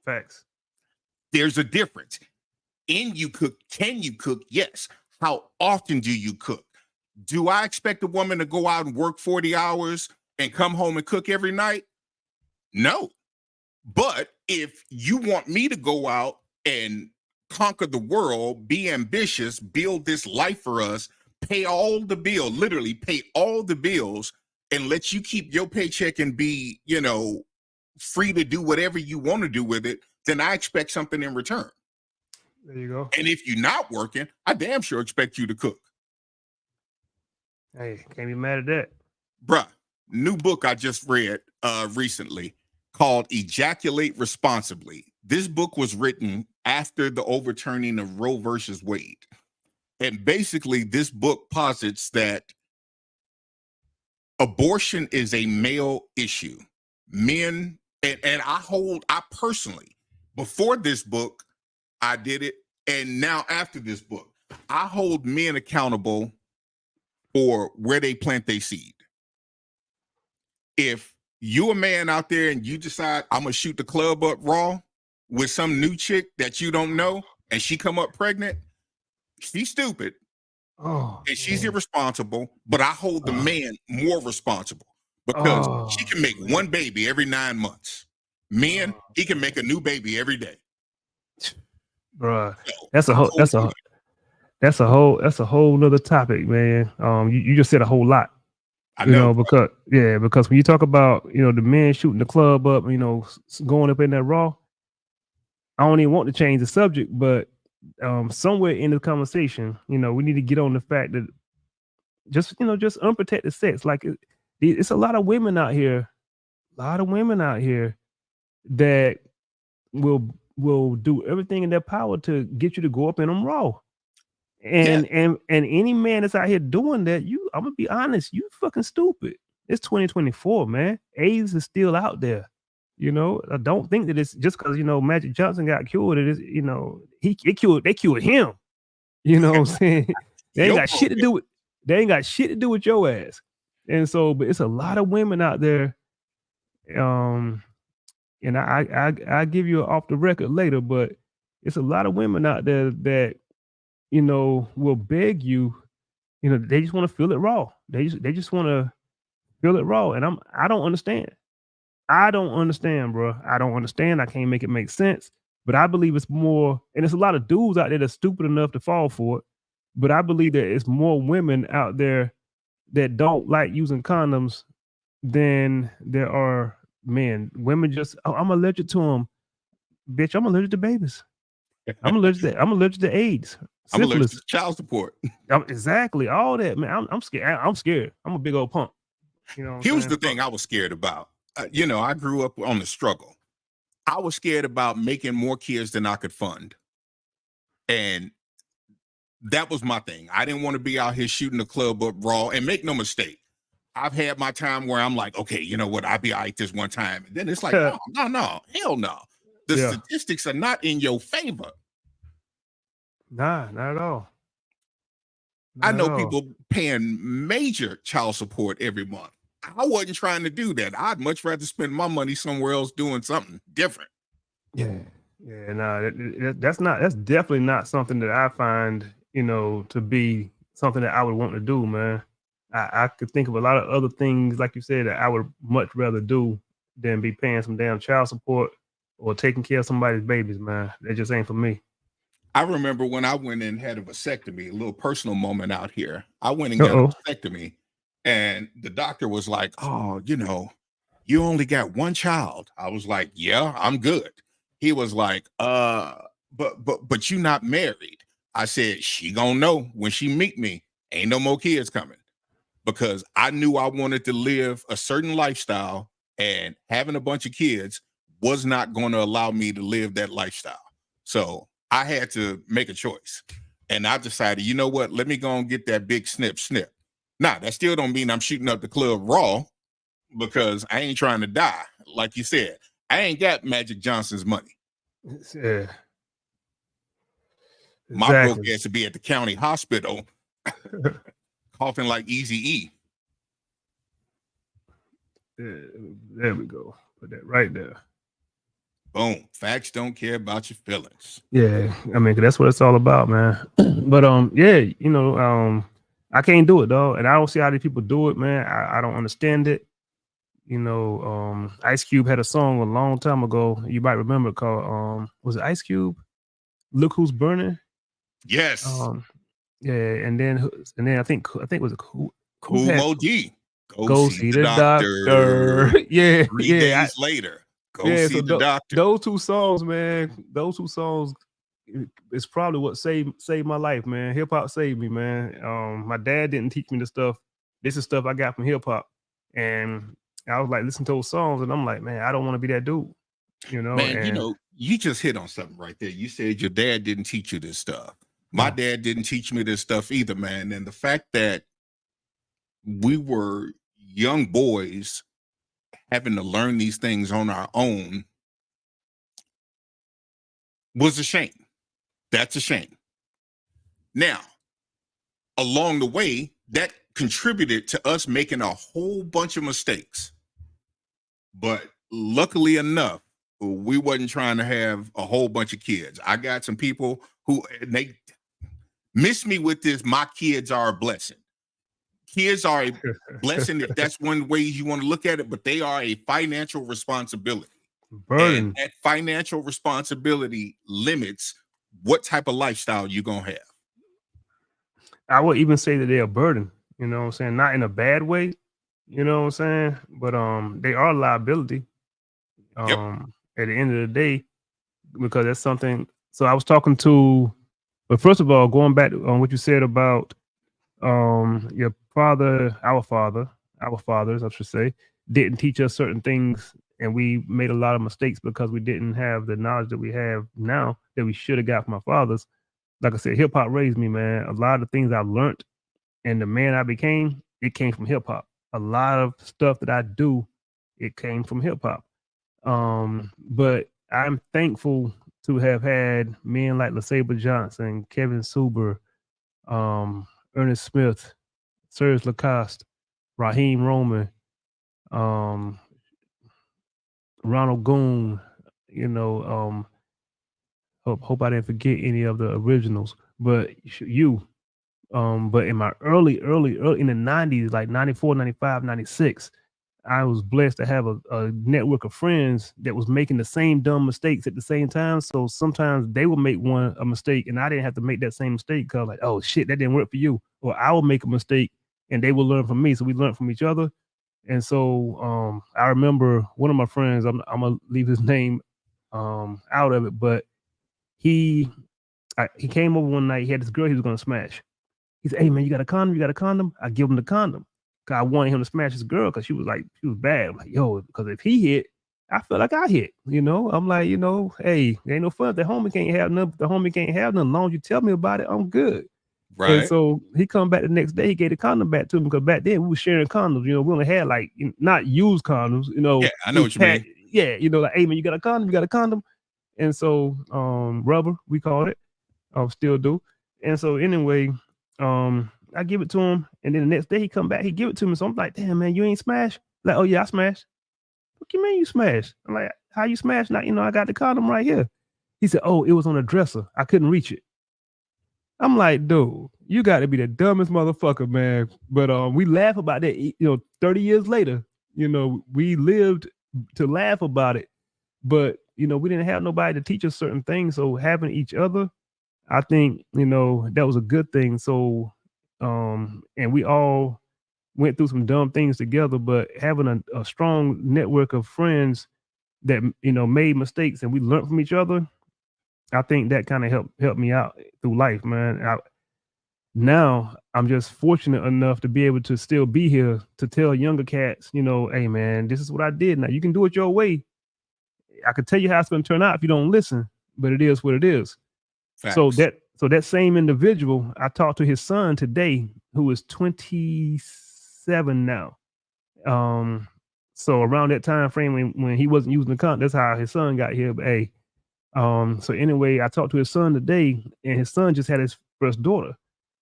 Facts. There's a difference. Can you cook? Yes. How often do you cook? Do I expect a woman to go out and work 40 hours and come home and cook every night? No. But if you want me to go out and conquer the world, be ambitious, build this life for us, pay all the bills, literally pay all the bills, and let you keep your paycheck and be, you know, free to do whatever you want to do with it, then I expect something in return. There you go. And if you're not working, I damn sure expect you to cook. Hey, can't be mad at that. Bruh, new book I just read recently called Ejaculate Responsibly. This book was written after the overturning of Roe versus Wade. And basically, this book posits that abortion is a male issue. Men, and I personally, before this book, I did it. And now after this book, I hold men accountable for where they plant their seed. If you a man out there and you decide I'm gonna shoot the club up raw with some new chick that you don't know and she come up pregnant, she's stupid Oh, and she's man. irresponsible, but I hold the man more responsible because she can make one baby every 9 months. Men, he can make a new baby every day. Bruh, So, that's a whole nother topic, man. You just said a whole lot. I You know. because when you talk about, the men shooting the club up, going up in that raw, I don't even want to change the subject, but somewhere in the conversation, we need to get on the fact that just unprotected sex, like it's a lot of women out here, that will do everything in their power to get you to go up in them raw. And any man that's out here doing that, I'm gonna be honest, you fucking stupid. It's 2024, man. AIDS is still out there. I don't think that it's just because Magic Johnson got cured. It is, they cured him. You know what I'm saying? They ain't got shit to do with your ass. And so, but it's a lot of women out there. And I give you an off the record later, but it's a lot of women out there that will beg you, they just want to feel it raw. They just want to feel it raw. And I don't understand. I don't understand, bro. I don't understand. I can't make it make sense. But I believe it's more, and there's a lot of dudes out there that's stupid enough to fall for it. But I believe that it's more women out there that don't like using condoms than there are men. Women just, I'm allergic to them. Bitch, I'm allergic to babies. I'm allergic to AIDS. I'm allergic Syphilis. to child support. Exactly. All that, man. I'm scared. I'm scared. I'm a big old punk. Here's the thing I was scared about. I grew up on the struggle. I was scared about making more kids than I could fund. And that was my thing. I didn't want to be out here shooting the club up raw. And make no mistake, I've had my time where I'm like, okay, you know what? I'll be all right this one time. And then it's like, no, hell no. The statistics are not in your favor. Nah, not at all. I know people paying major child support every month. I wasn't trying to do that. I'd much rather spend my money somewhere else doing something different. Yeah. Nah, that's definitely not something that I find, to be something that I would want to do, man. I could think of a lot of other things, like you said, that I would much rather do than be paying some damn child support or taking care of somebody's babies, man. That just ain't for me. I remember when I went and had a vasectomy, a little personal moment out here. I went and got a vasectomy, and the doctor was like, oh, you only got one child. I was like, yeah, I'm good. He was like, but you not married. I said, she gonna know when she meet me, ain't no more kids coming, because I knew I wanted to live a certain lifestyle, and having a bunch of kids was not going to allow me to live that lifestyle. So I had to make a choice, and I decided, you know what? Let me go and get that big snip. Nah, that still don't mean I'm shooting up the club raw, because I ain't trying to die. Like you said, I ain't got Magic Johnson's money. Yeah. My broke ass to be at the county hospital coughing like Eazy-E. There we go. Put that right there. Boom. Facts don't care about your feelings. Yeah, I mean, 'cause that's what it's all about, man. But I can't do it, though, and I don't see how these people do it, man. I don't understand it. Ice Cube had a song a long time ago. You might remember it, called was it Ice Cube? Look Who's Burning. Yes. Yeah, and then I think it was a Cool Mod. Go see the doctor. Yeah, 3 days later. Go see the doctor. Those two songs, man. Those two songs, it's probably what saved my life, man. Hip hop saved me, man. My dad didn't teach me this stuff. This is stuff I got from hip hop, and I was like listening to those songs, and I'm like, man, I don't want to be that dude, you know. Man, and you just hit on something right there. You said your dad didn't teach you this stuff. My dad didn't teach me this stuff either, man. And the fact that we were young boys having to learn these things on our own was a shame. That's a shame. Now, along the way, that contributed to us making a whole bunch of mistakes. But luckily enough, we wasn't trying to have a whole bunch of kids. I got some people who they miss me with this. My kids are a blessing. Kids are a blessing if that's one way you want to look at it, but they are a financial responsibility. burden. And that financial responsibility limits what type of lifestyle you're going to have. I would even say that they're a burden, you know what I'm saying? Not in a bad way, you know what I'm saying? But they are a liability. At the end of the day, because that's something. So I was talking to, but first of all, going back on what you said about your father, our fathers, I should say, didn't teach us certain things, and we made a lot of mistakes because we didn't have the knowledge that we have now that we should have got from our fathers. Like I said, hip hop raised me, man. A lot of the things I learned and the man I became, it came from hip hop. A lot of stuff that I do, it came from hip hop. But I'm thankful to have had men like LeSabre Johnson, Kevin Suber, Ernest Smith, Serge Lacoste, Raheem Roman, Ronald Goon, you know, hope I didn't forget any of the originals, but but in my early in the 90s, like 94, 95, 96, I was blessed to have a network of friends that was making the same dumb mistakes at the same time. So sometimes they would make a mistake and I didn't have to make that same mistake because like, oh shit, that didn't work for you. Or I will make a mistake and they will learn from me. So we learn from each other. And so I remember one of my friends, I'm gonna leave his name out of it, but he came over one night. He had this girl he was gonna smash. He said, "Hey man, you got a condom? You got a condom?" I give him the condom. Cause I wanted him to smash his girl because she was bad. I'm like, yo, because if he hit, I felt like I hit. You know, I'm like, you know, hey, there ain't no fun. If the homie can't have nothing. The homie can't have nothing. As long as you tell me about it, I'm good. Right. And so he come back the next day. He gave the condom back to him because back then we were sharing condoms. You know, we only had like not used condoms. You know, Yeah, I know what you mean. Yeah, you know, like, hey man, you got a condom? You got a condom? And so rubber, we called it. Still do. And so anyway, I give it to him, and then the next day he come back, he give it to me. So I'm like, damn man, you ain't smashed? Like, oh yeah, I smashed. What you mean you smashed? I'm like, how you smashed? Now, you know, I got the condom right here. He said, oh, it was on a dresser. I couldn't reach it. I'm like, dude, you got to be the dumbest motherfucker, man. But we laugh about that, you know, 30 years later, you know, we lived to laugh about it. But, you know, we didn't have nobody to teach us certain things. So having each other, I think, you know, that was a good thing. So, and we all went through some dumb things together, but having a strong network of friends that, you know, made mistakes and we learned from each other, I think that kind of helped me out through life, man. Now I'm just fortunate enough to be able to still be here to tell younger cats, you know, hey man, this is what I did. Now you can do it your way. I could tell you how it's going to turn out if you don't listen, but it is what it is. Facts. So that same individual, I talked to his son today, who is 27 now. So around that time frame when he wasn't using the condom, that's how his son got here. But hey, so anyway, I talked to his son today, and his son just had his first daughter,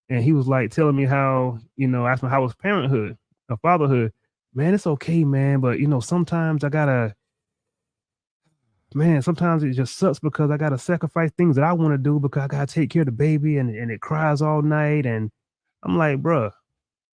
and he was like telling me how, you know, asking how was parenthood or fatherhood. Man, it's okay, man, but you know, sometimes sometimes it just sucks because I gotta sacrifice things that I want to do because I gotta take care of the baby and it cries all night. And I'm like, bruh,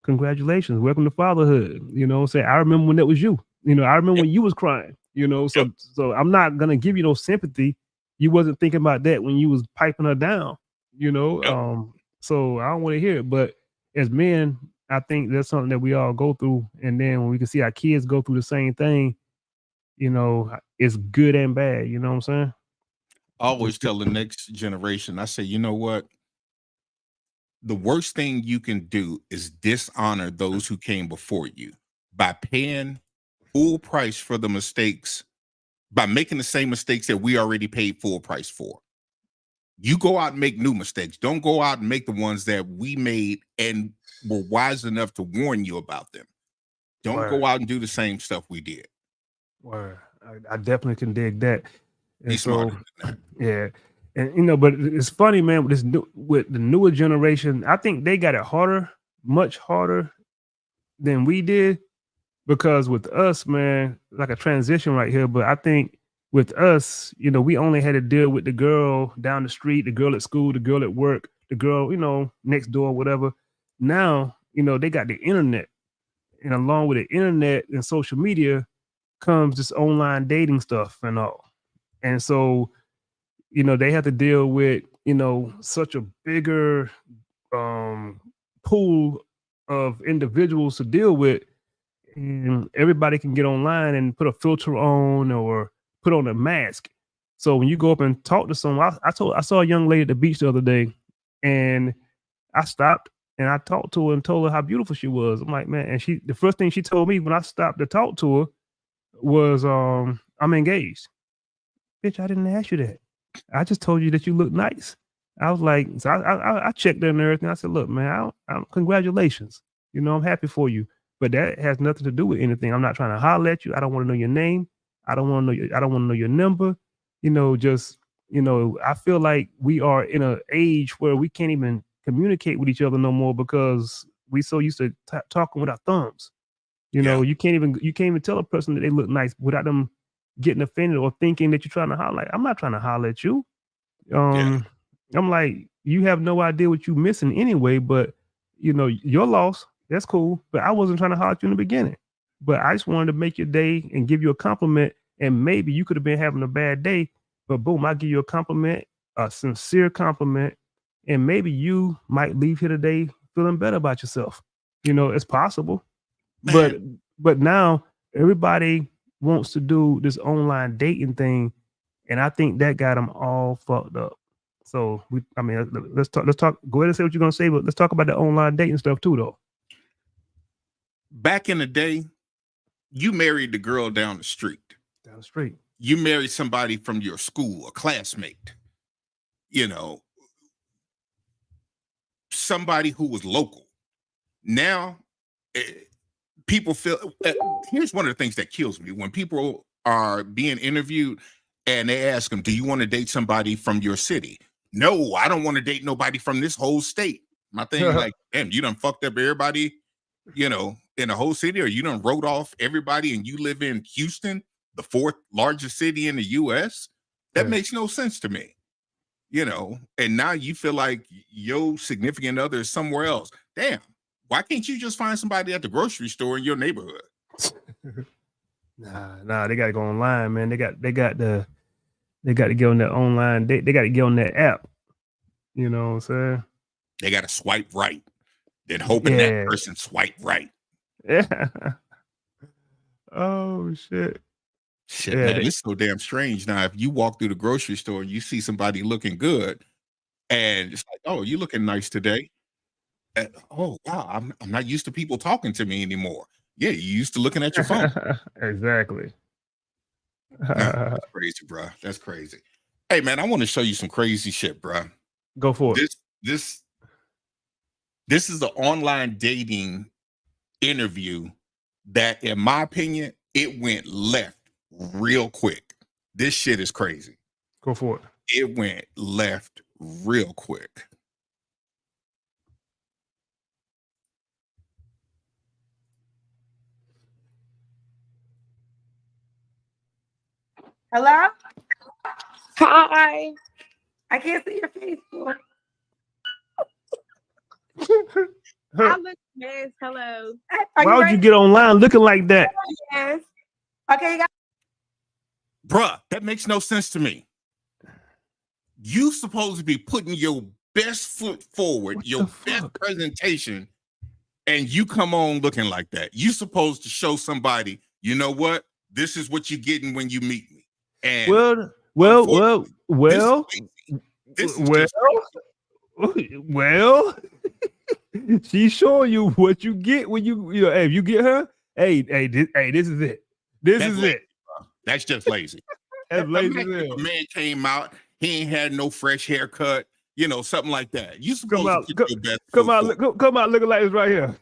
congratulations, welcome to fatherhood. You know what I'm saying? I remember when that was you. You know, I remember when you was crying, you know, so I'm not gonna give you no sympathy. You wasn't thinking about that when you was piping her down, you know. So I don't want to hear it. But as men, I think that's something that we all go through. And then when we can see our kids go through the same thing, you know, it's good and bad. You know what I'm saying? I always tell the next generation, I say, you know what? The worst thing you can do is dishonor those who came before you by paying full price for the mistakes, by making the same mistakes that we already paid full price for. You go out and make new mistakes. Don't go out and make the ones that we made and were wise enough to warn you about them. Don't Word. go out and do the same stuff we did. Word. I definitely can dig that. Be And smarter so, than that. yeah. And but it's funny, man, with the newer generation, I think they got it harder, much harder than we did. Because with us, man, like a transition right here, but I think with us, we only had to deal with the girl down the street, the girl at school, the girl at work, the girl, next door, whatever. Now, they got the internet. And along with the internet and social media comes this online dating stuff and all. And so, they have to deal with, such a bigger pool of individuals to deal with. And everybody can get online and put a filter on or put on a mask. So when you go up and talk to someone, I saw a young lady at the beach the other day, and I stopped and I talked to her and told her how beautiful she was. I'm like, man, and the first thing she told me when I stopped to talk to her was, I'm engaged. Bitch, I didn't ask you that. I just told you that you look nice. I was like, so I checked her and everything. I said, look, man, congratulations. I'm happy for you. But that has nothing to do with anything. I'm not trying to holler at you. I don't want to know your name. I don't want to know your number. I feel like we are in an age where we can't even communicate with each other no more because we so used to talking with our thumbs. You can't even tell a person that they look nice without them getting offended or thinking that you're trying to holler. I'm not trying to holler at you. I'm like, you have no idea what you're missing anyway, but your loss. That's cool, but I wasn't trying to holler at you in the beginning. But I just wanted to make your day and give you a compliment. And maybe you could have been having a bad day, but boom, I give you a compliment, a sincere compliment, and maybe you might leave here today feeling better about yourself. It's possible. Man. But now everybody wants to do this online dating thing, and I think that got them all fucked up. So let's talk. Go ahead and say what you're gonna say, but let's talk about the online dating stuff too, though. Back in the day, you married the girl down the street. Down the street. You married somebody from your school, a classmate, somebody who was local. Now, people feel, here's one of the things that kills me. When people are being interviewed and they ask them, do you want to date somebody from your city? No, I don't want to date nobody from this whole state. My thing is like, damn, you done fucked up everybody, in the whole city, or you done wrote off everybody and you live in Houston, the 4th largest city in the US. That makes no sense to me, and now you feel like your significant other is somewhere else. Damn, why can't you just find somebody at the grocery store in your neighborhood? Nah, they got to go online, man. They got to get on that online. They got to get on that app. You know what I'm saying? They got to swipe right, then hoping that person swipe right. Yeah. Oh shit. Shit, man, it's so damn strange. Now, if you walk through the grocery store and you see somebody looking good, and it's like, oh, you looking nice today. And, oh wow, I'm not used to people talking to me anymore. Yeah, you used to looking at your phone. Exactly. That's crazy, bro. That's crazy. Hey, man, I want to show you some crazy shit, bro. Go for it. This is an online dating interview that, in my opinion, it went left real quick. This shit is crazy. Go for it. It went left real quick. Hello? Hi. I can't see your face. I look nice. Hello. Why would you get online looking like that? Yes. Okay, you got Bruh, that makes no sense to me. You supposed to be putting your best foot forward, your best presentation, and you come on looking like that. You supposed to show somebody, you know what? This is what you're getting when you meet me. And well, Well, This is well, just well. She's showing you what you get when you know. Hey, if you get her, hey, this is it. This That's is lazy, it. that's just lazy. That's lazy as Imagine if hell. a man came out, he ain't had no fresh haircut, you know, something like that. You supposed out, to put your best Come foot out, forward. come out looking like this right here.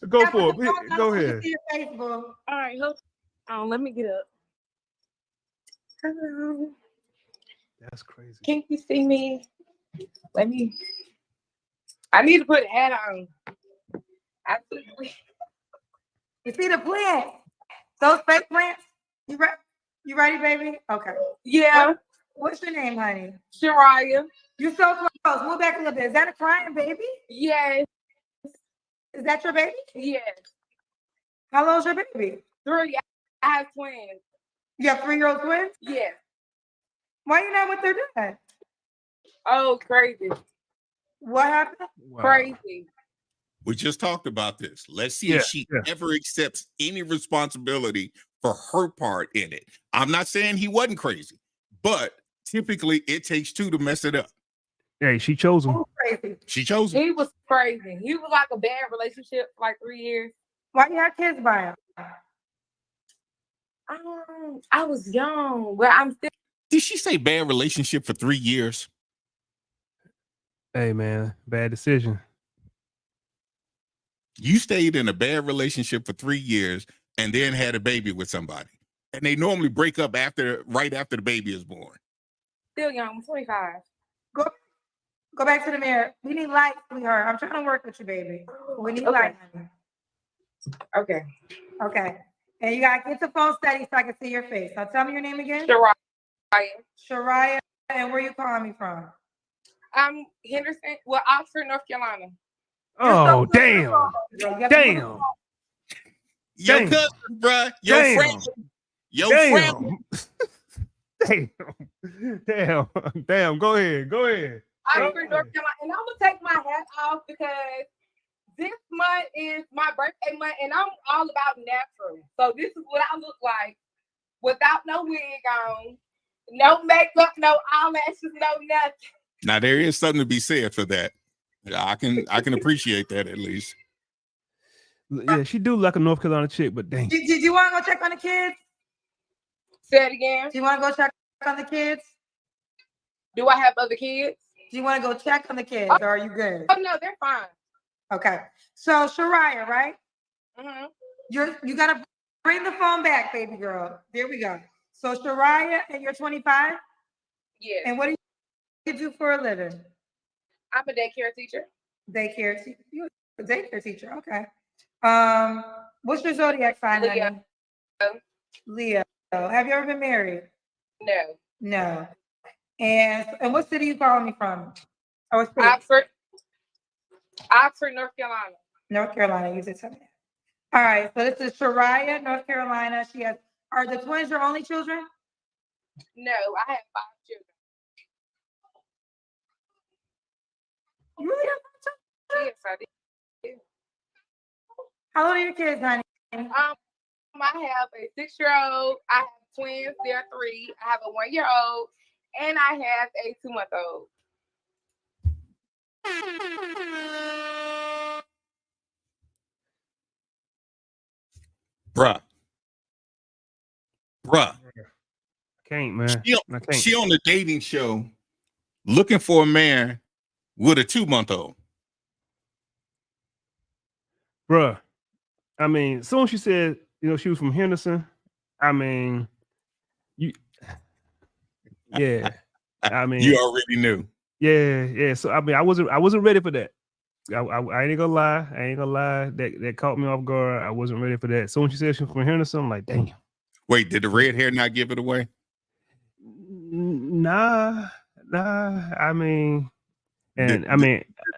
Go Yeah, for put the it. phone down Go so we can ahead. see your face, boo. All right, hold on. Let me get up. Hello. That's crazy. Can you see me? Let me. I need to put a hat on. You see the plants? Those fake plants? You ready? You ready, baby? Okay. Yeah. What's your name, honey? Shariah. You're so close. Move back a little bit. Is that a crying baby? Yes. Is that your baby? Yes. How old's your baby? 3. I have twins. You have 3-year-old twins? Yes. Why you not with their dad? Oh, crazy. What happened? Wow. Crazy. We just talked about this. Let's see Yeah, if she yeah. ever accepts any responsibility for her part in it. I'm not saying he wasn't crazy, but typically it takes 2 to mess it up. Hey, she chose him. Oh, crazy. She chose it. He was crazy. He was like a bad relationship for like 3 years. Why you have kids by him? I was young, but I'm still. Did she say bad relationship for 3 years? Hey, man, bad decision. You stayed in a bad relationship for 3 years and then had a baby with somebody. And they normally break up right after the baby is born. Still young. I'm 25. Go back to the mirror. We need light, sweetheart. I'm trying to work with you, baby. We need light. Okay. Okay. And you gotta get the phone steady so I can see your face. Now tell me your name again. Shariah. Shariah. And where you calling me from? I'm Henderson. Well, Oxford, North Carolina. Oh, damn. Damn. Your Damn. cousin, bruh. Your Damn. friend. Your friend. Damn. Damn. Damn. Go ahead. Go ahead. Oxford, North Carolina. And I'm gonna take my hat off because this month is my birthday month, and I'm all about natural. So this is what I look like without no wig on, no makeup, no eyelashes, no nothing. Now there is something to be said for that. I can appreciate that at least. Yeah, she do like a North Carolina chick, but dang. Did you want to go check on the kids? Say it again. Do you want to go check on the kids? Do I have other kids? Do you want to go check on the kids, or are you good? Oh no, they're fine. Okay. So Shariah, right? Mm-hmm. You gotta bring the phone back, baby girl. There we go. So Shariah, and you're 25? Yes. And what do you do for a living? I'm a daycare teacher. Daycare teacher. You're a daycare teacher. Okay. What's your zodiac sign, honey? Leo. Have you ever been married? No. No. And what city you calling me from? Or state? Oxford, North Carolina. North Carolina. You did tell me that. All right. So this is Shariah, North Carolina. She has. Are the twins your only children? No, I have 5 children. You really have 5 children? Yes, I do. How old are your kids, honey? I have a 6-year-old. I have twins. They're 3. I have a 1-year-old, and I have a 2-month-old. Bruh. I can't, man. I can't. She on the dating show looking for a man with a 2-month-old. Bruh. I mean, as soon as she said, she was from Henderson, I mean, yeah. I mean, You already knew. yeah. So I mean, I wasn't ready for that. I ain't gonna lie. That caught me off guard. I wasn't ready for that. So when she said she was from Henderson, I'm like, damn. Wait, did the red hair not give it away? Nah. I mean, and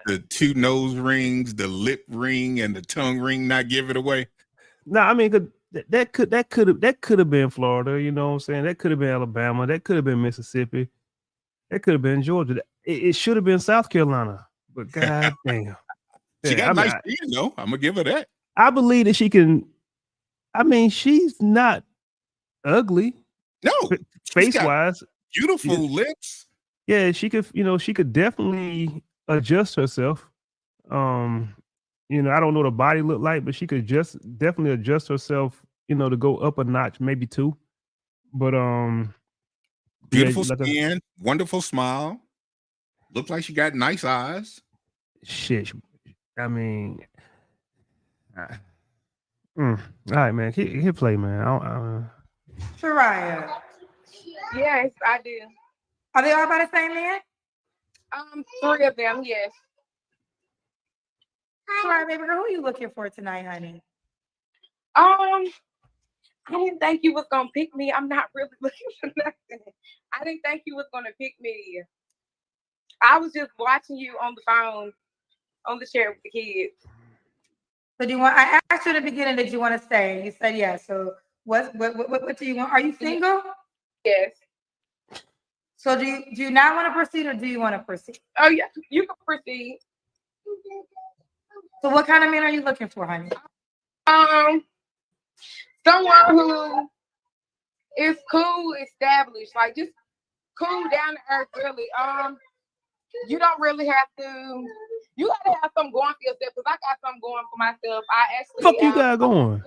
the 2 nose rings, the lip ring, and the tongue ring not give it away. No, I mean, that could have been Florida. You know what I'm saying? That could have been Alabama. That could have been Mississippi. That could have been Georgia. It should have been South Carolina. But god damn, She got nice skin though. I'm gonna give her that. I believe that she can. I mean, she's not ugly. No, she's Face got wise, beautiful lips. yeah, she could, she could definitely adjust herself. I don't know what the body look like, but she could just definitely adjust herself, to go up a notch, maybe two. But Beautiful like skin, wonderful smile. Look like she got nice eyes. shit. I mean, all right, man. Hit play, man. Shariah, Yes, I do. are they all by the same man? 3 of them, yes. Shariah, baby girl, who are you looking for tonight, honey? I didn't think you was gonna pick me. I'm not really looking for nothing. I didn't think you was gonna pick me. I was just watching you on the phone, on the chair with the kids. So I asked you in the beginning, did you want to stay? You said yes. So what do you want? Are you single? Yes. So do you not want to proceed or do you want to proceed? Oh yeah, you can proceed. So what kind of man are you looking for, honey? Someone who is cool, established, like just cool, down to earth, really. You don't really have to. You gotta have something going for yourself, because I got something going for myself. I actually Fuck you got going?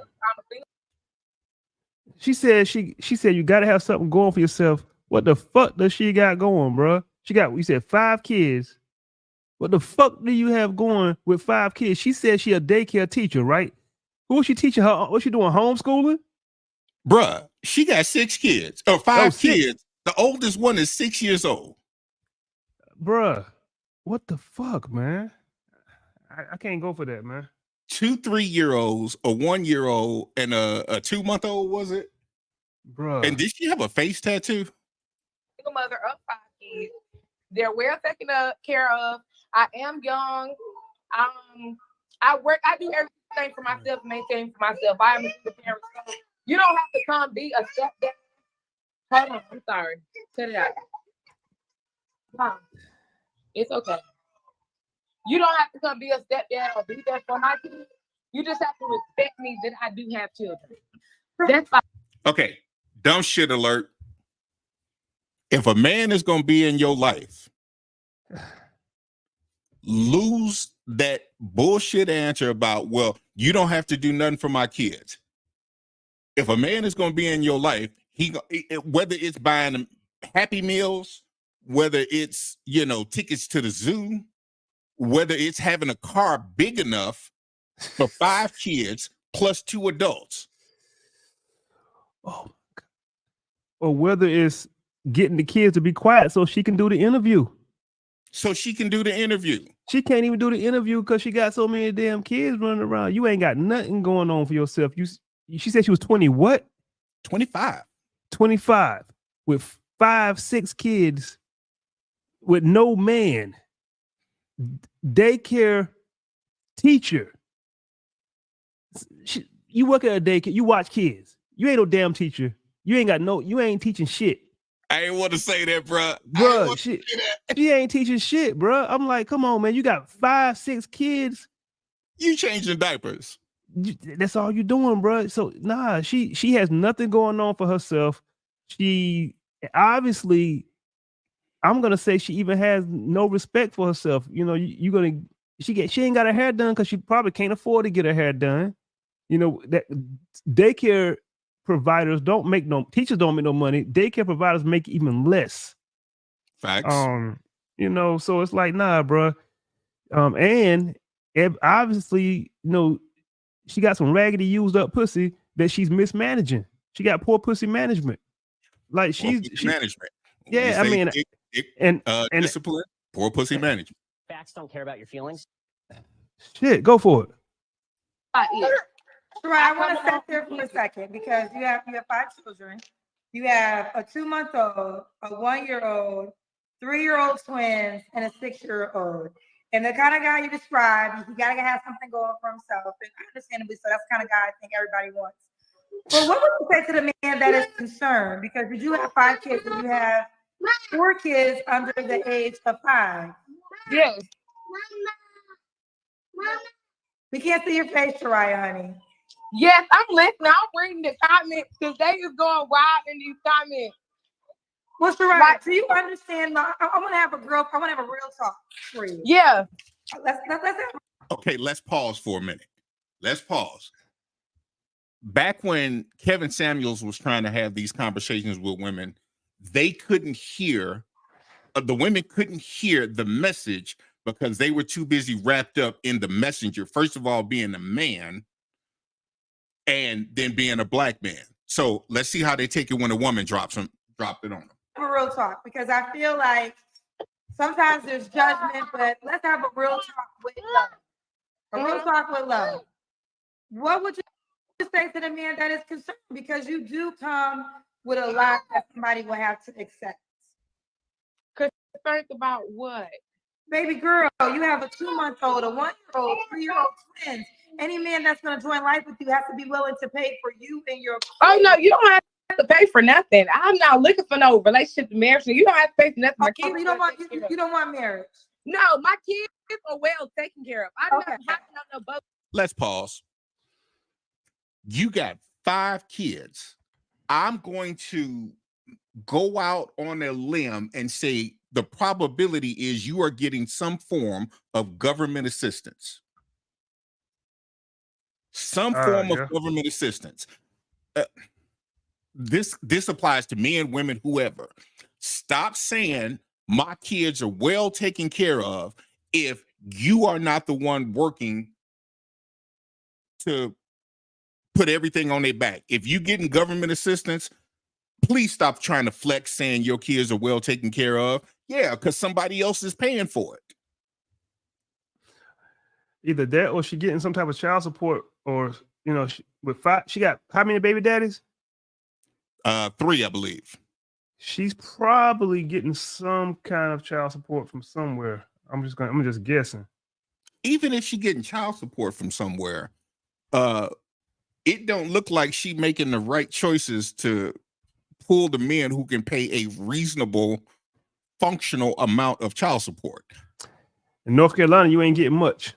She said you gotta have something going for yourself. What the fuck does she got going, bro? You said 5 kids. What the fuck do you have going with 5 kids? She said she a daycare teacher, right? Who is she teaching her? What's she doing? Homeschooling? Bruh, she got 6 kids or 5 6. kids. The oldest one is 6 years old. Bruh, what the fuck, man? I can't go for that, man. 2 3-year-olds, a 1-year-old, and a 2-month-old, was it? Bruh. And did she have a face tattoo? Single mother of 5 kids. They're well taken care of. I am young. I work. I do everything for myself, maintain for myself. I am a single parent. So you don't have to come be a stepdad. Hold on. I'm sorry. Cut it out. Mom, it's okay. You don't have to come be a stepdad or be there for my kids. You just have to respect me that I do have children. That's fine. Okay, dumb shit alert. If a man is going to be in your life, lose that bullshit answer about, well, you don't have to do nothing for my kids. If a man is going to be in your life, whether it's buying them Happy Meals, whether it's, tickets to the zoo, whether it's having a car big enough for 5 kids plus 2 adults. Oh my God. Or whether it's getting the kids to be quiet so she can do the interview. She can't even do the interview because she got so many damn kids running around. You ain't got nothing going on for yourself. She said she was 20 what? 25. 25 with 5, 6 kids with no man. Daycare teacher. You work at a daycare, you watch kids. You ain't no damn teacher. You ain't teaching shit. I ain't want to say that, bro. She ain't teaching shit, bro. I'm like, come on, man. You got 5, 6 kids. You changing diapers. That's all you doing, bro. So nah, she has nothing going on for herself. She obviously, I'm gonna say she even has no respect for herself. She ain't got her hair done because she probably can't afford to get her hair done. That daycare providers teachers don't make no money. Daycare providers make even less. Facts. So it's like, nah, bro. And obviously, she got some raggedy used up pussy that she's mismanaging. She got poor pussy management. Like management. Yeah, I mean, discipline, poor pussy management. Facts don't care about your feelings. Shit, go for it. Right, I want to stop there for a second because you have 5 children. You have a 2-month-old, a 1-year-old, 3-year-old twins, and a 6-year-old. And the kind of guy you described, he gotta have something going for himself. And understandably, so that's the kind of guy I think everybody wants. But what would you say to the man that is concerned? Because did you have 5 kids and you have 4 kids under the age of 5? Yes. We can't see your face, Shariah, honey. Yes, I'm listening. I'm reading the comments because they is going wild in these comments. Well, Sherrod, do you understand? I want to have a real talk for you. Yeah. Let's have Okay, let's pause for a minute. Let's pause. Back when Kevin Samuels was trying to have these conversations with women, they couldn't hear, the women couldn't hear the message because they were too busy wrapped up in the messenger. First of all, being a man and then being a black man. So let's see how they take it when a woman dropped it on them. a real talk because I feel like sometimes there's judgment, but let's have a real talk with love. A real talk with love. What would you say to the man that is concerned? Because you do come with a lot that somebody will have to accept. Concerned about what? Baby girl, you have a 2-month-old, a 1-year-old, 3-year-old twins. Any man that's going to join life with you has to be willing to pay for you and your. Oh no, you don't have to pay for nothing. I'm not looking for no relationship marriage. You don't have to pay for nothing. My kids you don't want marriage. No, my kids are well taken care of. I don't have no boat. Let's pause. You got 5 kids. I'm going to go out on a limb and say the probability is you are getting some form of government assistance. Some form of government assistance. This applies to men, women, whoever. Stop saying my kids are well taken care of if you are not the one working to put everything on their back. If you're getting government assistance, please stop trying to flex saying your kids are well taken care of. Yeah, because somebody else is paying for it. Either that or she getting some type of child support, or she got how many baby daddies? 3, I believe. She's probably getting some kind of child support from somewhere. I'm just guessing. Even if she getting child support from somewhere, it don't look like she making the right choices to pull the men who can pay a reasonable, functional amount of child support. In North Carolina, you ain't getting much.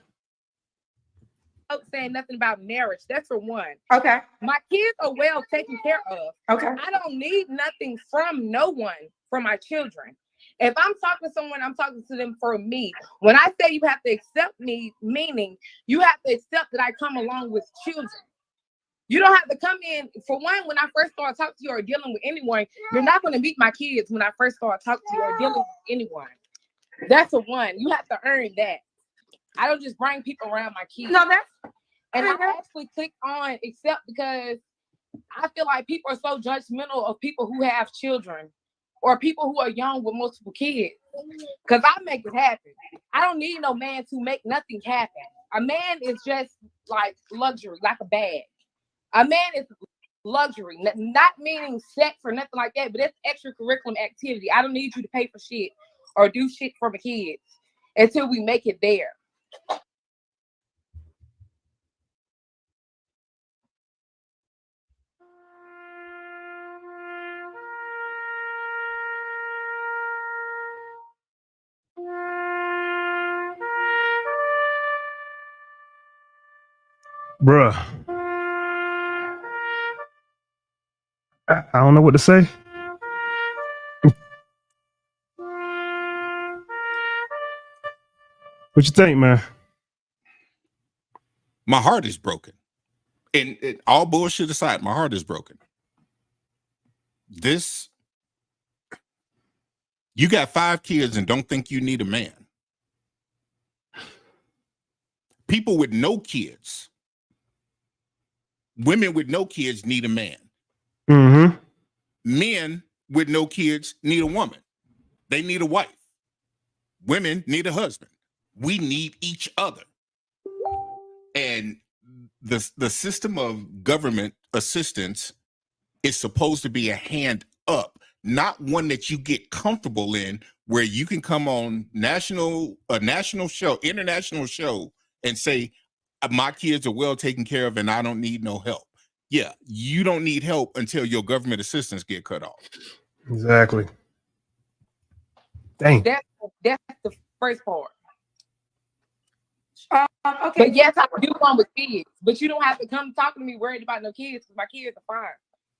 Saying nothing about marriage. That's for one. Okay. My kids are well taken care of. Okay. I don't need nothing from no one for my children. If I'm talking to someone, I'm talking to them for me. When I say you have to accept me, meaning you have to accept that I come along with children. You don't have to come in. For one, when I first start talking to you or dealing with anyone, you're not going to meet my kids when I first start talking to you or dealing with anyone. That's a one. You have to earn that. I don't just bring people around my kids. No, and I actually clicked on accept because I feel like people are so judgmental of people who have children or people who are young with multiple kids. Because I make it happen. I don't need no man to make nothing happen. A man is just like luxury, like a bag. A man is luxury, not meaning sex or nothing like that, but it's extracurricular activity. I don't need you to pay for shit or do shit for my kids until we make it there. Bruh. I don't know what to say. What you think, man? My heart is broken. And all bullshit aside, my heart is broken. You got 5 kids and don't think you need a man. People with no kids, women with no kids need a man. Mm-hmm. Men with no kids need a woman. They need a wife. Women need a husband. We need each other. And the system of government assistance is supposed to be a hand up, not one that you get comfortable in, where you can come on a national show, international show, and say, my kids are well taken care of and I don't need no help. Yeah, you don't need help until your government assistance get cut off. Exactly. Dang. That's the first part. Okay. But yes, I do one with kids. But you don't have to come talk to me worried about no kids because my kids are fine.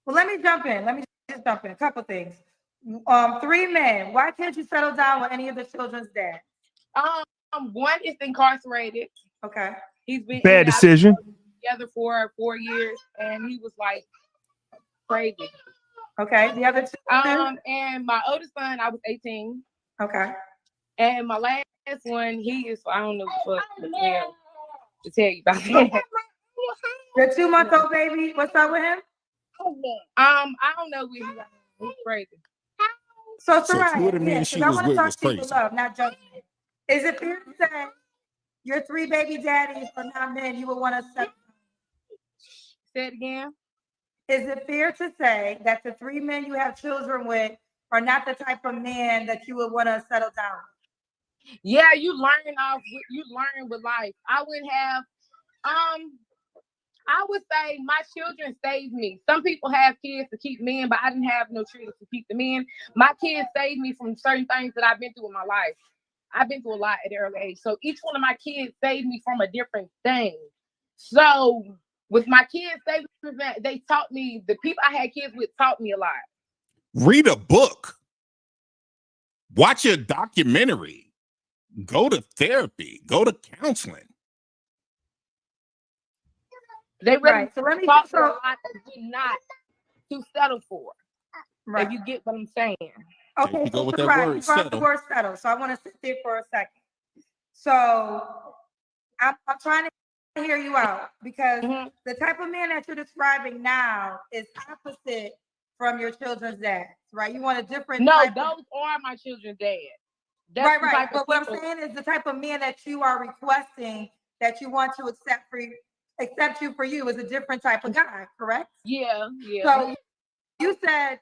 Well, let me jump in. Let me just jump in. A couple things. 3 men. Why can't you settle down with any of the children's dad? One is incarcerated. Okay. He's been Bad decision. together for 4 years, and he was like crazy. Okay. The other 2. And my oldest son, I was 18. Okay. And my last one, he is, I don't know what to tell you about that. Your 2-month-old baby, what's up with him? I don't know where he got. He's crazy. So, So Soraya, two of the men she I was want to with talk was to you with crazy. love, not judgment. Is it fair to say your 3 baby daddies are not men you would want to settle? Say it again. Is it fair to say that the 3 men you have children with are not the type of man that you would want to settle down with? Yeah, you learn with life. I would have, I would say my children saved me. Some people have kids to keep men, but I didn't have no children to keep the men. My kids saved me from certain things that I've been through in my life. I've been through a lot at an early age. So each one of my kids saved me from a different thing. So with my kids, they taught me, the people I had kids with taught me a lot. Read a book. Watch a documentary. Go to therapy. Go to counseling. They really Right. So let me taught me a lot that you're not to settle for. Right. If you get what I'm saying. Okay, you go so with that Soraya, word, you brought the settle. word settle. So I want to sit there for a second. So I'm trying to hear you out because the type of man that you're describing now is opposite from your children's dads, right? You want a different No, type those are my children's dad. That's right, the right. type of But what I'm people- saying is the type of man that you are requesting that you want to accept you for you is a different type of guy, correct? Yeah, yeah. So you said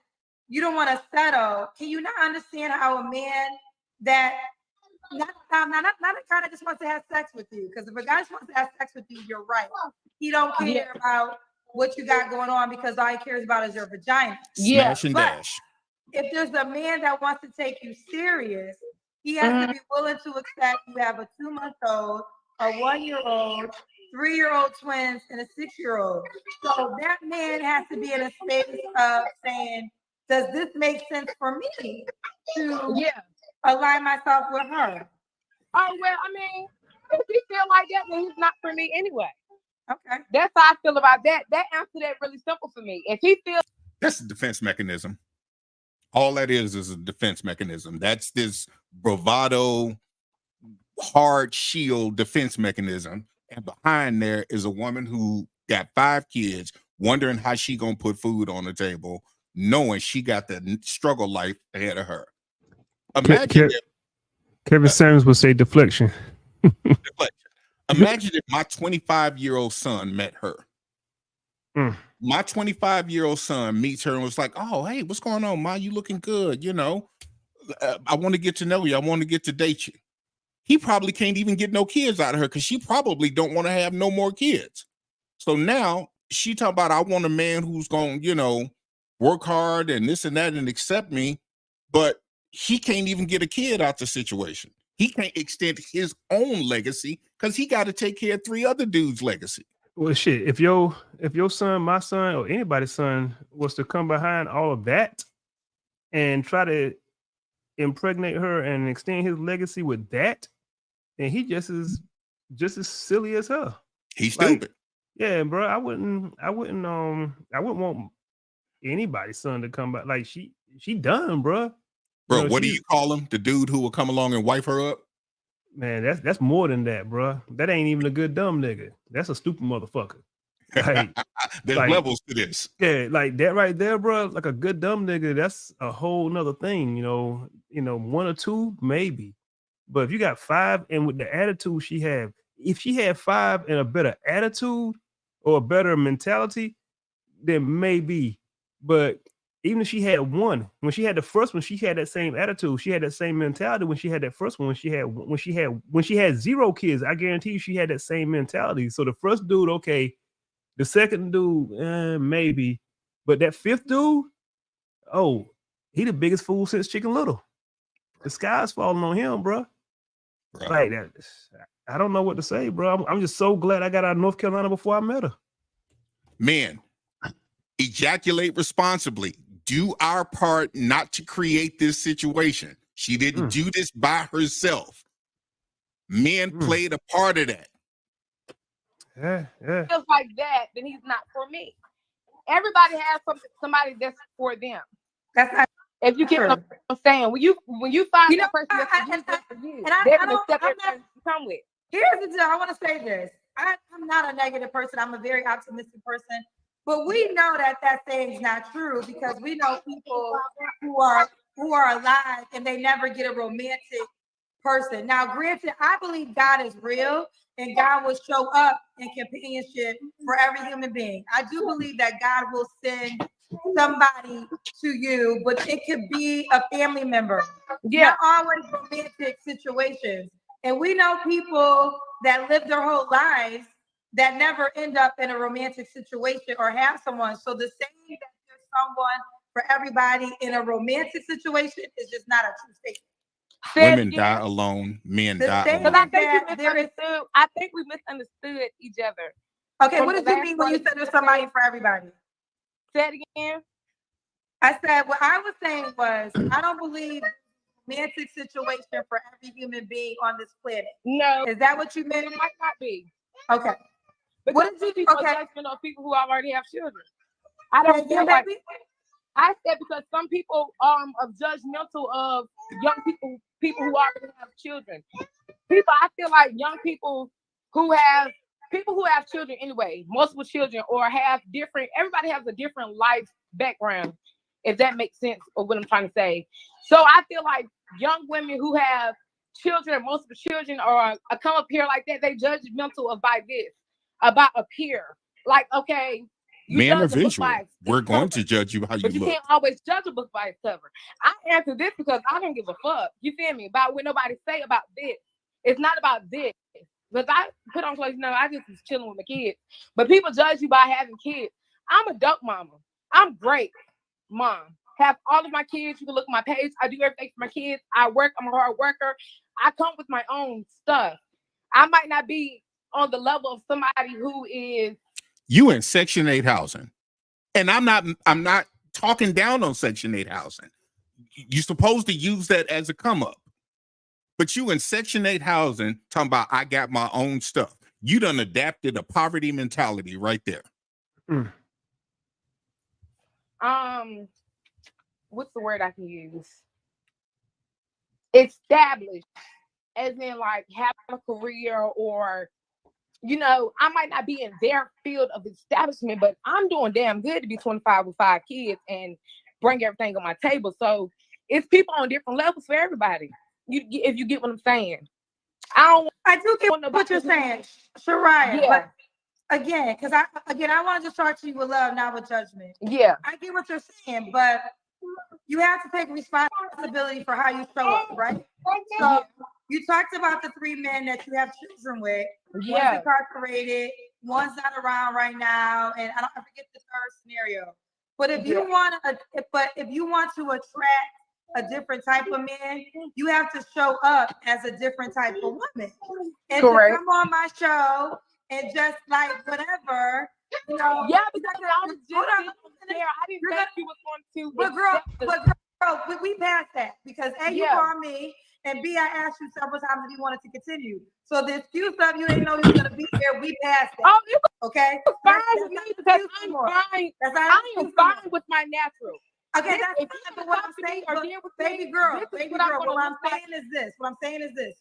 you don't want to settle. Can you not understand how a man that not a guy that just wants to have sex with you? Because if a guy just wants to have sex with you, you're right. He don't care about what you got going on because all he cares about is your vagina. Smash and but dash. if there's a man that wants to take you serious, he has to be willing to accept you have a 2-month-old, a 1-year-old, 3-year-old twins, and a 6-year-old. So that man has to be in a space of saying, does this make sense for me to align myself with her? Oh, well, I mean, if he feel like that, then he's not for me anyway. Okay. That's how I feel about that. That answer that really simple for me. If he feels That's a defense mechanism. All that is a defense mechanism. That's this bravado, hard shield defense mechanism. And behind there is a woman who got 5 kids, wondering how she gonna put food on the table, knowing she got the struggle life ahead of her. Imagine Kevin Samuels would say deflection. Imagine if my 25-year-old son met her. Mm. My 25-year-old son meets her and was like, oh, hey, what's going on, Ma? You looking good, you know. I want to get to know you. I want to get to date you. He probably can't even get no kids out of her because she probably don't want to have no more kids. So now she talking about, I want a man who's going to, you know, work hard and this and that and accept me, but he can't even get a kid out the situation. He can't extend his own legacy because he got to take care of 3 other dudes' legacy. Well, shit, if your son, my son, or anybody's son was to come behind all of that and try to impregnate her and extend his legacy with that, then he just as silly as her. He's stupid. Yeah, bro. I wouldn't want anybody's son to come back. Like she done, bro. Bro, what do you call him? The dude who will come along and wipe her up? Man, that's more than that, bro. That ain't even a good dumb nigga. That's a stupid motherfucker. Like, There's levels to this. Yeah, like that right there, bro. Like a good dumb nigga, that's a whole nother thing. You know, 1 or 2 maybe, but if you got 5 and with the attitude she have, if she had 5 and a better attitude or a better mentality, then maybe. But even if she had 1, when she had the first one, she had that same attitude. She had that same mentality when she had that first one. When she had 0 kids, I guarantee you she had that same mentality. So the first dude, okay. The second dude, maybe. But that 5th dude, oh, he the biggest fool since Chicken Little. The sky's falling on him, bro. Like that. I don't know what to say, bro. I'm just so glad I got out of North Carolina before I met her. Men, ejaculate responsibly. Do our part not to create this situation. She didn't do this by herself. Men played a part of that. Yeah. Feels like that, then he's not for me. Everybody has somebody that's for them. That's not If you get true. what I'm saying, when you find You know, that person that's for you, that's for you. and I They're don't- gonna accept I'm everything you come with. Here's the deal. I want to say this. I'm not a negative person. I'm a very optimistic person. But we know that saying's not true because we know people who are alive and they never get a romantic person. Now, granted, I believe God is real and God will show up in companionship for every human being. I do believe that God will send somebody to you, but it could be a family member. Yeah. Not always romantic situations. And we know people that live their whole lives that never end up in a romantic situation or have someone. So the saying that there's someone for everybody in a romantic situation is just not a true statement. Women die alone, men die thing Because alone. I think that we there is- misunderstood. I think we misunderstood each other. Okay, From what the did you last mean when you part said there's somebody for everybody? Say it again. I said what I was saying was I don't believe romantic situation for every human being on this planet. No, Is that what you it meant? might not be. Okay. Because did you- people okay. judgment of people who already have children. I don't feel like I said because some people are judgmental of young people who already have children. I feel like young people who have children anyway, multiple children, or have different. Everybody has a different life background, if that makes sense of what I'm trying to say. So I feel like young women who have children, multiple children, or come up here like that, they judgmental about this, about a peer. Like, okay. Men are judge a book visual. by its We're going cover. to judge you how you But you look. can't always judge a book by its cover. I answer this because I don't give a fuck. You feel me? About what nobody say about this. It's not about this. Because I put on clothes, I just was chilling with my kids. But people judge you by having kids. I'm a dope mama. I'm great mom. Have all of my kids. You can look at my page. I do everything for my kids. I work. I'm a hard worker. I come with my own stuff. I might not be on the level of somebody who is. You in Section 8 housing. And I'm not talking down on Section 8 housing. You're supposed to use that as a come up. But you in Section 8 housing talking about I got my own stuff. You done adapted a poverty mentality right there. What's the word I can use? Established, as in like have a career, or I might not be in their field of establishment, but I'm doing damn good to be 25 with 5 kids and bring everything on my table. So it's people on different levels for everybody. If you get what I'm saying. I do get what you're saying, Shariah. Yeah. But again, because I want to just talk to you with love, not with judgment. Yeah. I get what you're saying, but you have to take responsibility for how you show up, right? So you talked about the 3 men that you have children with. Yeah. One's incarcerated, one's not around right now, and I forget the third scenario. But if you want to attract a different type of man, you have to show up as a different type of woman. And Correct. to come on my show and just like whatever, Yeah, because I was just there. I didn't think you was going to. But we passed that because A, you Yeah. called me, and B, I asked you several times if you wanted to continue. So the excuse of you didn't know you was gonna be here, we passed that. Oh, it was okay. fine with me because I'm fine. That's I am fine with my natural. Okay, If that's you fine. can But what talk I'm to me saying, or but deal with baby me, girl, this is baby what I'm girl, gonna what I'm look like. saying is this.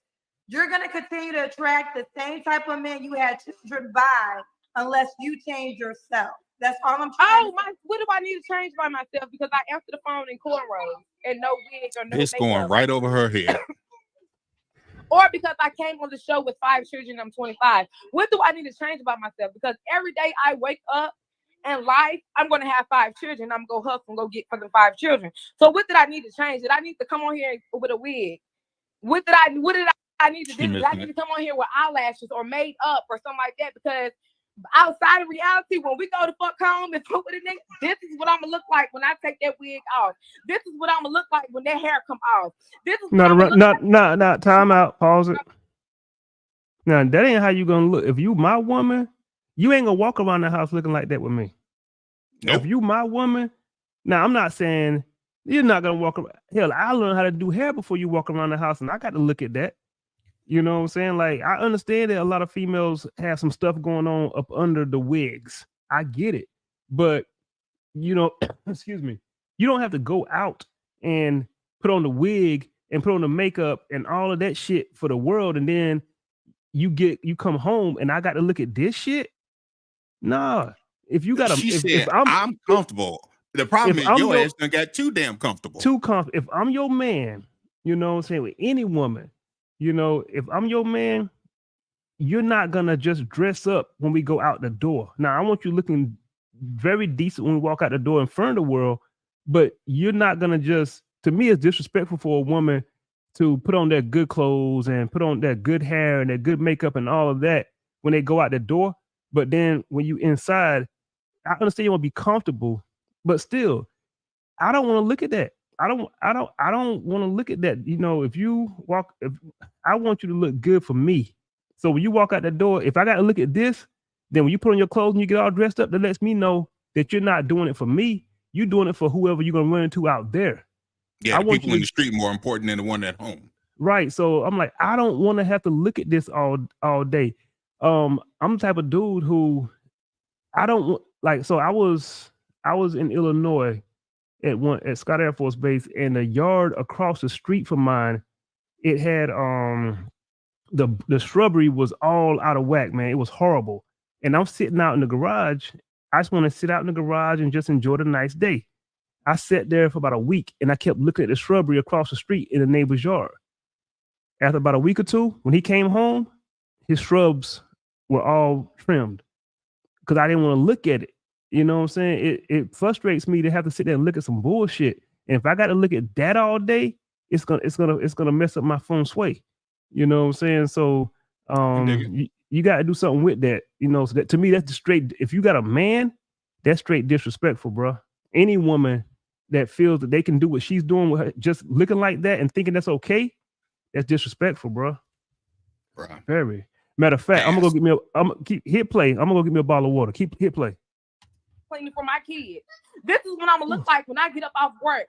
You're gonna continue to attract the same type of men you had children by unless you change yourself. That's all I'm trying to say. What do I need to change by myself? Because I answer the phone in cornrows and no wig or no It's makeup. going right over her head. Or because I came on the show with 5 children, I'm 25. What do I need to change about myself? Because every day I wake up in life, I'm going to have 5 children. I'm going to hustle and go get for the 5 children. So what did I need to change? Did I need to come on here with a wig? What did I need to do? Did I need to come on here with eyelashes or made up or something like that? Because outside of reality, when we go to fuck home and put with a nigga, this is what I'm gonna look like when I take that wig off. This is what I'm gonna look like when that hair come off. This is Not time out. Pause it. Now that ain't how you gonna look. If you my woman, you ain't gonna walk around the house looking like that with me. Nope. If you my woman, now I'm not saying you're not gonna walk around. Hell, I learned how to do hair before you walk around the house, and I got to look at that. You know what I'm saying? Like, I understand that a lot of females have some stuff going on up under the wigs. I get it. But, you know, excuse me, you don't have to go out and put on the wig and put on the makeup and all of that shit for the world. And then you come home and I got to look at this shit. Nah, if you got She said, if I'm comfortable. The problem if is I'm your your- ass done got too damn comfortable. if I'm your man, you know what I'm saying, with any woman, you know, if I'm your man, you're not gonna just dress up when we go out the door. Now, I want you looking very decent when we walk out the door in front of the world, but you're not gonna just, to me, it's disrespectful for a woman to put on their good clothes and put on their good hair and their good makeup and all of that when they go out the door. But then when you inside, I understand you want to be comfortable, but still, I don't want to look at that. I don't want to look at that. You know, if I want you to look good for me. So when you walk out the door, if I got to look at this, then when you put on your clothes and you get all dressed up, that lets me know that you're not doing it for me. You're doing it for whoever you're gonna run into out there. Yeah, I the want people you in to- the street more important than the one at home. Right. So I'm like, I don't want to have to look at this all day. I'm the type of dude who I don't like. So I was in Illinois at Scott Air Force Base, and the yard across the street from mine, it had the shrubbery was all out of whack, man. It was horrible. And I'm sitting out in the garage. I just want to sit out in the garage and just enjoy the nice day. I sat there for about a week and I kept looking at the shrubbery across the street in the neighbor's yard. After about a week or two, when he came home, his shrubs were all trimmed because I didn't want to look at it. You know what I'm saying? It frustrates me to have to sit there and look at some bullshit. And if I got to look at that all day, it's gonna mess up my feng shui. You know what I'm saying? So you got to do something with that. You know, so that, to me, that's the straight. If you got a man, that's straight disrespectful, bro. Any woman that feels that they can do what she's doing with her, just looking like that and thinking that's okay, that's disrespectful, bro. Bruh. Very. Matter of fact, I'm gonna hit play. I'm gonna go get me a bottle of water. Hit play. Cleaning for my kids. This is what I'm gonna look like when I get up off work.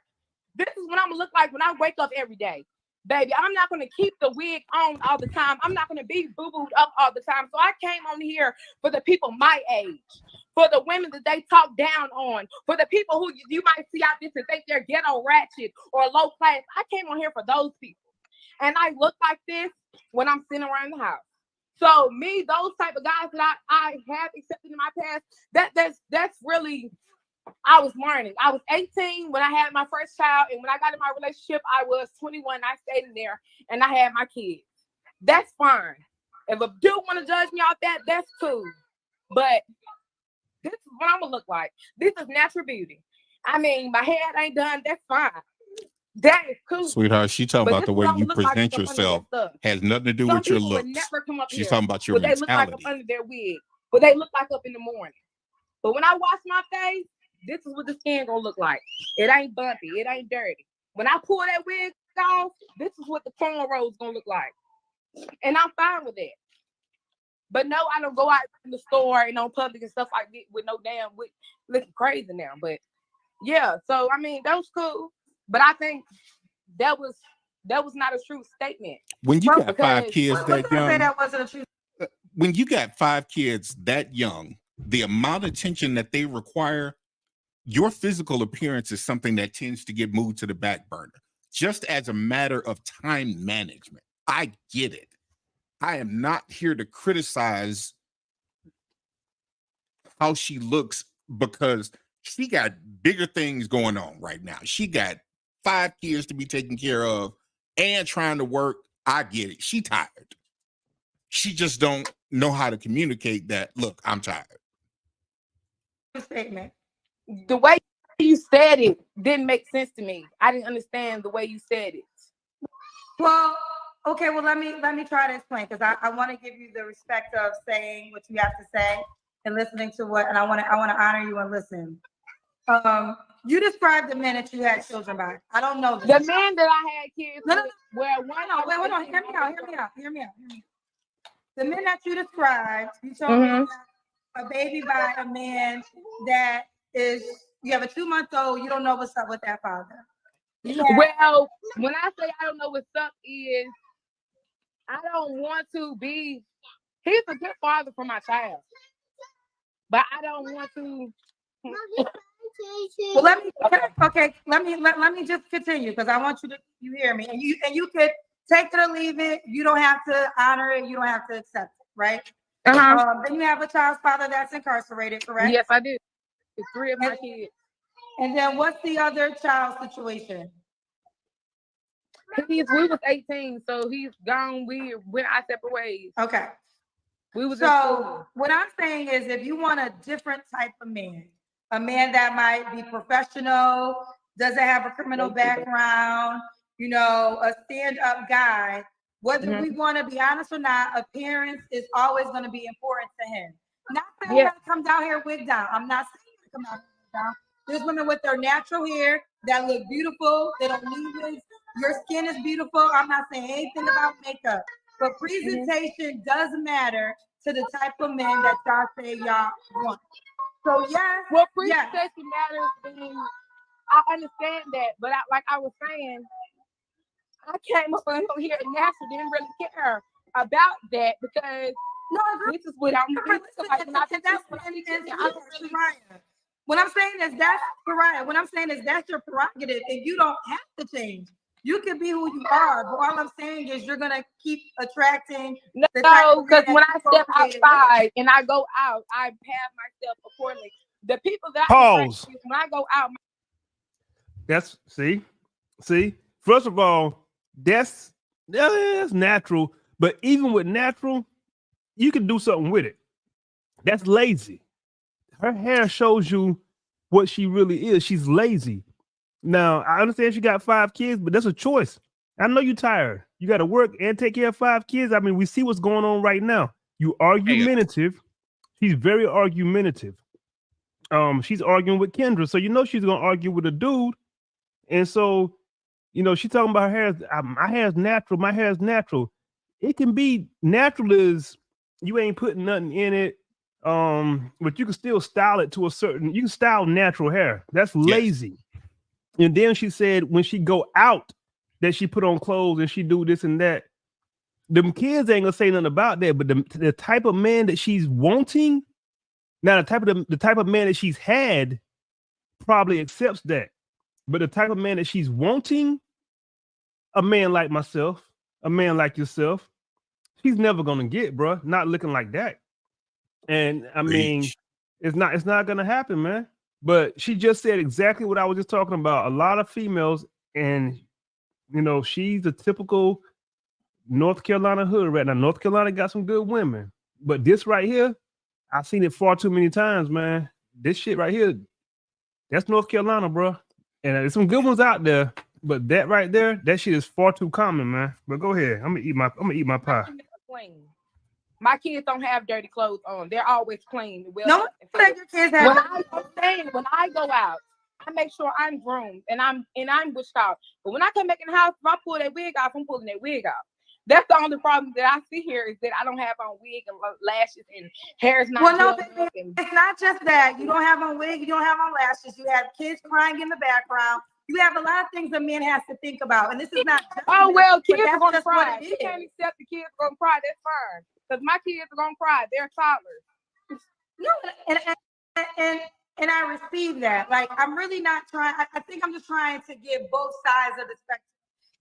This is what I'm gonna look like when I wake up every day. Baby, I'm not gonna keep the wig on all the time. I'm not gonna be boo-booed up all the time. So I came on here for the people my age, for the women that they talk down on, for the people who you might see out there and think they're ghetto ratchet or low class. I came on here for those people. And I look like this when I'm sitting around the house. So me, those type of guys that I have accepted in my past, that's really, I was learning. I was 18 when I had my first child, and when I got in my relationship, I was 21. I stayed in there, and I had my kids. That's fine. If a dude want to judge me off that, that's cool. But this is what I'm gonna look like. This is natural beauty. I mean, my head ain't done. That's fine. That is cool. Sweetheart, she talking But about this the is way what I'm you gonna look like present up under that yourself stuff. has nothing to do Some with your people would looks. never come up She's here. talking about your What they look like mentality. up under their wig, what they look like up in the morning. But when I wash my face, this is what the skin gonna look like. It ain't bumpy, it ain't dirty. When I pull that wig off, this is what the cornrows gonna look like. And I'm fine with that. But no, I don't go out in the store and on public and stuff like that with no damn wig looking crazy now. But yeah, so I mean that was cool. But I think that was not a true statement. When you got five Because- kids that Say young, that wasn't a true. when you got 5 kids that young, the amount of attention that they require, your physical appearance is something that tends to get moved to the back burner, just as a matter of time management. I get it. I am not here to criticize how she looks because she got bigger things going on right now. She got 5 kids to be taken care of and trying to work. I get it. She tired. She just don't know how to communicate that. Look, I'm tired. Statement. The way you said it didn't make sense to me. I didn't understand the way you said it. Well, okay. Well, let me try to explain because I want to give you the respect of saying what you have to say and listening to what, and I want to honor you and listen. You described the men that you had children by. I don't know The them. man that I had kids No, no, with, where one Wait, hold on. Hear me out. the men that you described, you told me you have a baby by a man that is, you have a 2-month-old, you don't know what's up with that father. Well, when I say I don't know what's up is I don't want to be, he's a good father for my child. But I don't want to. Well, let me just continue because I want you hear me. And you could take it or leave it. You don't have to honor it, you don't have to accept it, right? Then you have a child's father that's incarcerated, correct? Yes, I do. It's 3 of my kids. And then what's the other child situation? We was 18, so he's gone. We went our separate ways. Okay. We was so what I'm saying is if you want a different type of man, a man that might be professional, doesn't have a criminal background, you know, a stand-up guy, whether we want to be honest or not, appearance is always going to be important to him. Not saying you gotta come down here wig down. I'm not saying you come down here wig down. There's women with their natural hair that look beautiful. They don't need wigs. Your skin is beautiful. I'm not saying anything about makeup, but presentation does matter to the type of men that y'all say y'all want. So yes, well, presentation matters. And I understand that, but like I was saying, I came up here and NASA didn't really care about that because this is what I'm doing. What I'm saying is that's Pariah. What I'm saying is that's your prerogative, and you don't have to change. You can be who you are, but all I'm saying is you're gonna keep attracting. No, because when I step outside and I go out, I have myself accordingly. The people that Pause. When I go out, that's see. First of all, that's natural, but even with natural, you can do something with it. That's lazy. Her hair shows you what she really is. She's lazy. Now, I understand she got 5 kids, but that's a choice. I know you're tired. You got to work and take care of 5 kids. I mean, we see what's going on right now. You argumentative. She's very argumentative. She's arguing with Kendra, so you know she's gonna argue with a dude. And so, you know, she's talking about her hair. My hair is natural. My hair is natural. It can be natural as you ain't putting nothing in it. But you can still style it to a certain. You can style natural hair. That's lazy. And then she said when she go out that she put on clothes and she do this and that. Them kids ain't gonna say nothing about that. But the type of man that she's wanting, now the type of man that she's had probably accepts that. But the type of man that she's wanting, a man like myself, a man like yourself, she's never gonna get, bro. Not looking like that. And I mean, it's not gonna happen, man. But she just said exactly what I was just talking about. A lot of females, and you know, she's a typical North Carolina hood right now. North Carolina got some good women, but this right here, I've seen it far too many times, man. This shit right here, that's North Carolina, bro. And there's some good ones out there, but that right there, that shit is far too common, man. But go ahead, I'm gonna eat my pie. My kids don't have dirty clothes on. They're always clean. Well, no, your kids have. When I go out, I make sure I'm groomed and I'm wished out. But when I come back in the house, if I pull that wig off, I'm pulling that wig off. That's the only problem that I see here is that I don't have on wig and lashes and hair is not. Well, no, baby, it's not just that. You don't have on wig, you don't have on lashes. You have kids crying in the background. You have a lot of things a man has to think about, and this is not. Oh well, kids are gonna cry. You can't accept the kids are gonna cry. That's fine, because my kids are gonna cry. They're toddlers. No, and I receive that. Like I'm really not trying. I think I'm just trying to give both sides of the spectrum.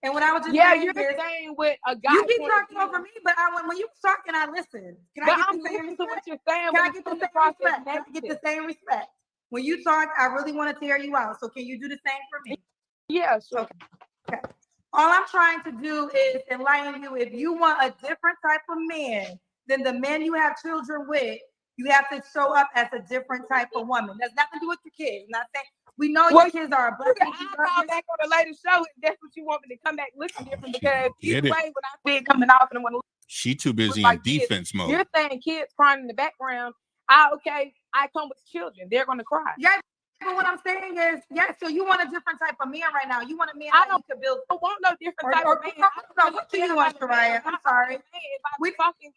And when I was just you're saying with a guy. You keep talking over me, but when you were talking, I listened. Can I get the same respect? What you're saying? Can I get the same respect? Can I get the same respect? When you talk, I really want to tear you out. So can you do the same for me? Yeah, sure. Okay. All I'm trying to do is enlighten you. If you want a different type of man than the men you have children with, you have to show up as a different type of woman. That's nothing to do with your kids. I'm not saying we know your kids are black. I'll call back on the later show if that's what you want me to come back listen different because either way when I see it coming off and I want to. She too busy in defense mode. You're saying kids crying in the background. I come with children. They're gonna cry. Yeah, but what I'm saying is, so you want a different type of man right now. You want a man that you could build. I don't want no different type of man. What do you want, Pariah? I'm sorry. We talking.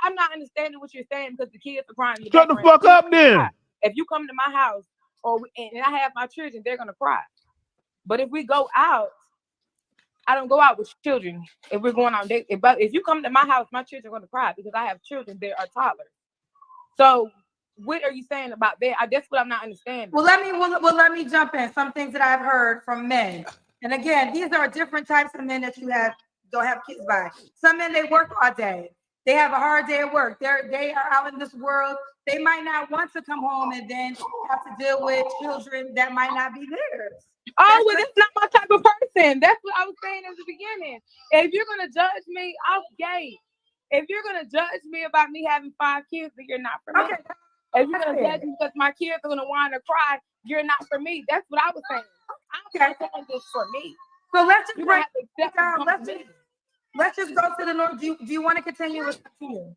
I'm not understanding what you're saying because the kids are crying. in Shut the background. fuck up then. If you come to my house and I have my children, they're gonna cry. But if we go out, I don't go out with children. If we're going on dates, but if you come to my house, my children are gonna cry because I have children. They are toddlers. So what are you saying about that? That's what I'm not understanding. Well, let me jump in. Some things that I've heard from men, and again, these are different types of men that you don't have kids by. Some men, they work all day. They have a hard day at work. They are out in this world. They might not want to come home and then have to deal with children that might not be theirs. Oh, well, that's not my type of person. That's what I was saying in the beginning. If you're gonna judge me off gate, if you're gonna judge me about me having 5 kids, then you're not for me. Okay. If you're gonna judge me because my kids are gonna want to cry, you're not for me. That's what I was saying. I'm saying this for me. So let's just You break have to accept it down. me Let's for me. just go to the north. Do you want to continue? It's up to you.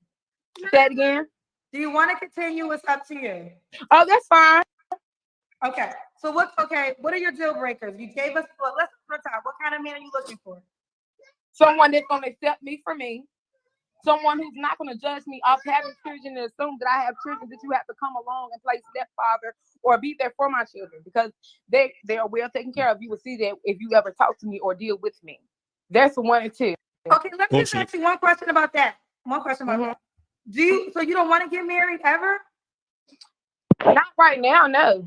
Say it again. Do you want to continue? It's up to you. Oh, that's fine. Okay. So what are your deal breakers? You gave us, let's start out. What kind of man are you looking for? Someone that's gonna accept me for me. Someone who's not gonna judge me off having children and assume that I have children, that you have to come along and play stepfather or be there for my children because they are well taken care of. You will see that if you ever talk to me or deal with me. That's 1 and 2. Okay, let me just ask you one question about that. That. So you don't want to get married ever? Not right now, no.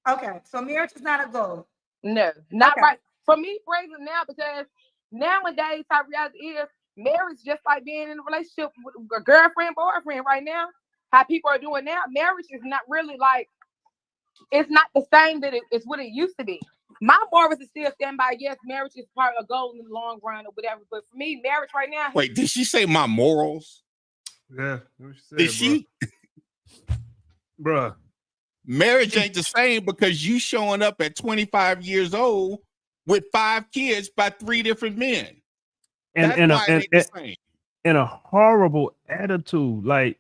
Okay, so marriage is not a goal. No, not Okay. right. For me, brazen now, because nowadays, how reality is, marriage just like being in a relationship with a girlfriend, boyfriend right now. How people are doing now, marriage is not really like, it's not the same that it's what it used to be. My morals is still stand by, yes, marriage is part of a goal in the long run or whatever. But for me, marriage right now. Wait, did she say my morals? Yeah. What she Did said, she? Bruh. Marriage ain't the same because you showing up at 25 years old with 5 kids by 3 different men. That's why it ain't the same. And a horrible attitude. Like,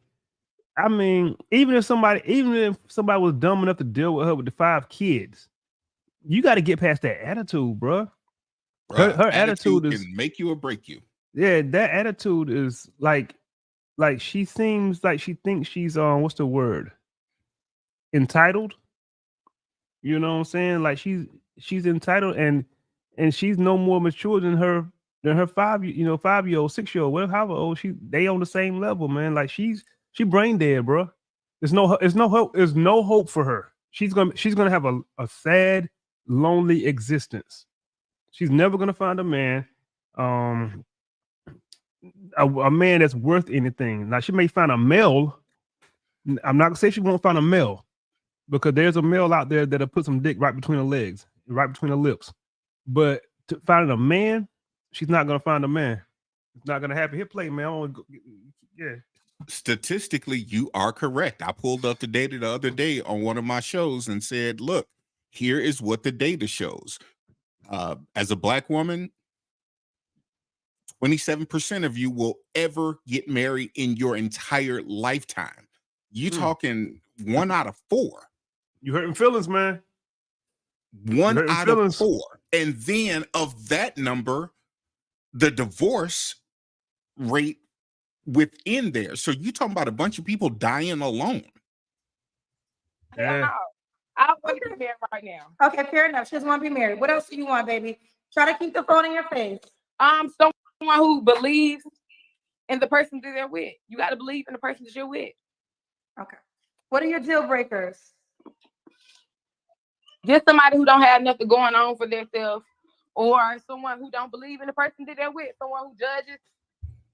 I mean, even if somebody was dumb enough to deal with her with the 5 kids, you got to get past that attitude, bruh. Bruh, Her attitude is can make you or break you. Yeah, that attitude is like she seems like she thinks she's what's the word? Entitled. You know what I'm saying? Like she's entitled and she's no more mature than her 5-year-old, 6-year-old, whatever, however old they on the same level, man. Like she brain dead, bro. There's no hope for her. She's gonna have a sad, lonely existence. She's never gonna find a man, a man that's worth anything. Now she may find a male. I'm not gonna say she won't find a male, because there's a male out there that'll put some dick right between the legs, right between the lips. But to find a man, she's not gonna find a man. It's not gonna happen. Hit play, man. Yeah. Statistically, you are correct. I pulled up the data the other day on one of my shows and said, look, here is what the data shows. As a Black woman, 27% of you will ever get married in your entire lifetime. You talking 1 out of 4. You hurting feelings, man. 1 out of 4. And then of that number, the divorce rate within there. So you talking about a bunch of people dying alone. Yeah. I don't want to be married right now. Okay, fair enough. She doesn't want to be married. What else do you want, baby? Try to keep the phone in your face. Someone who believes in the person that they're with. You got to believe in the person that you're with. Okay. What are your deal breakers? Just somebody who don't have nothing going on for themselves, or someone who don't believe in the person that they're with, someone who judges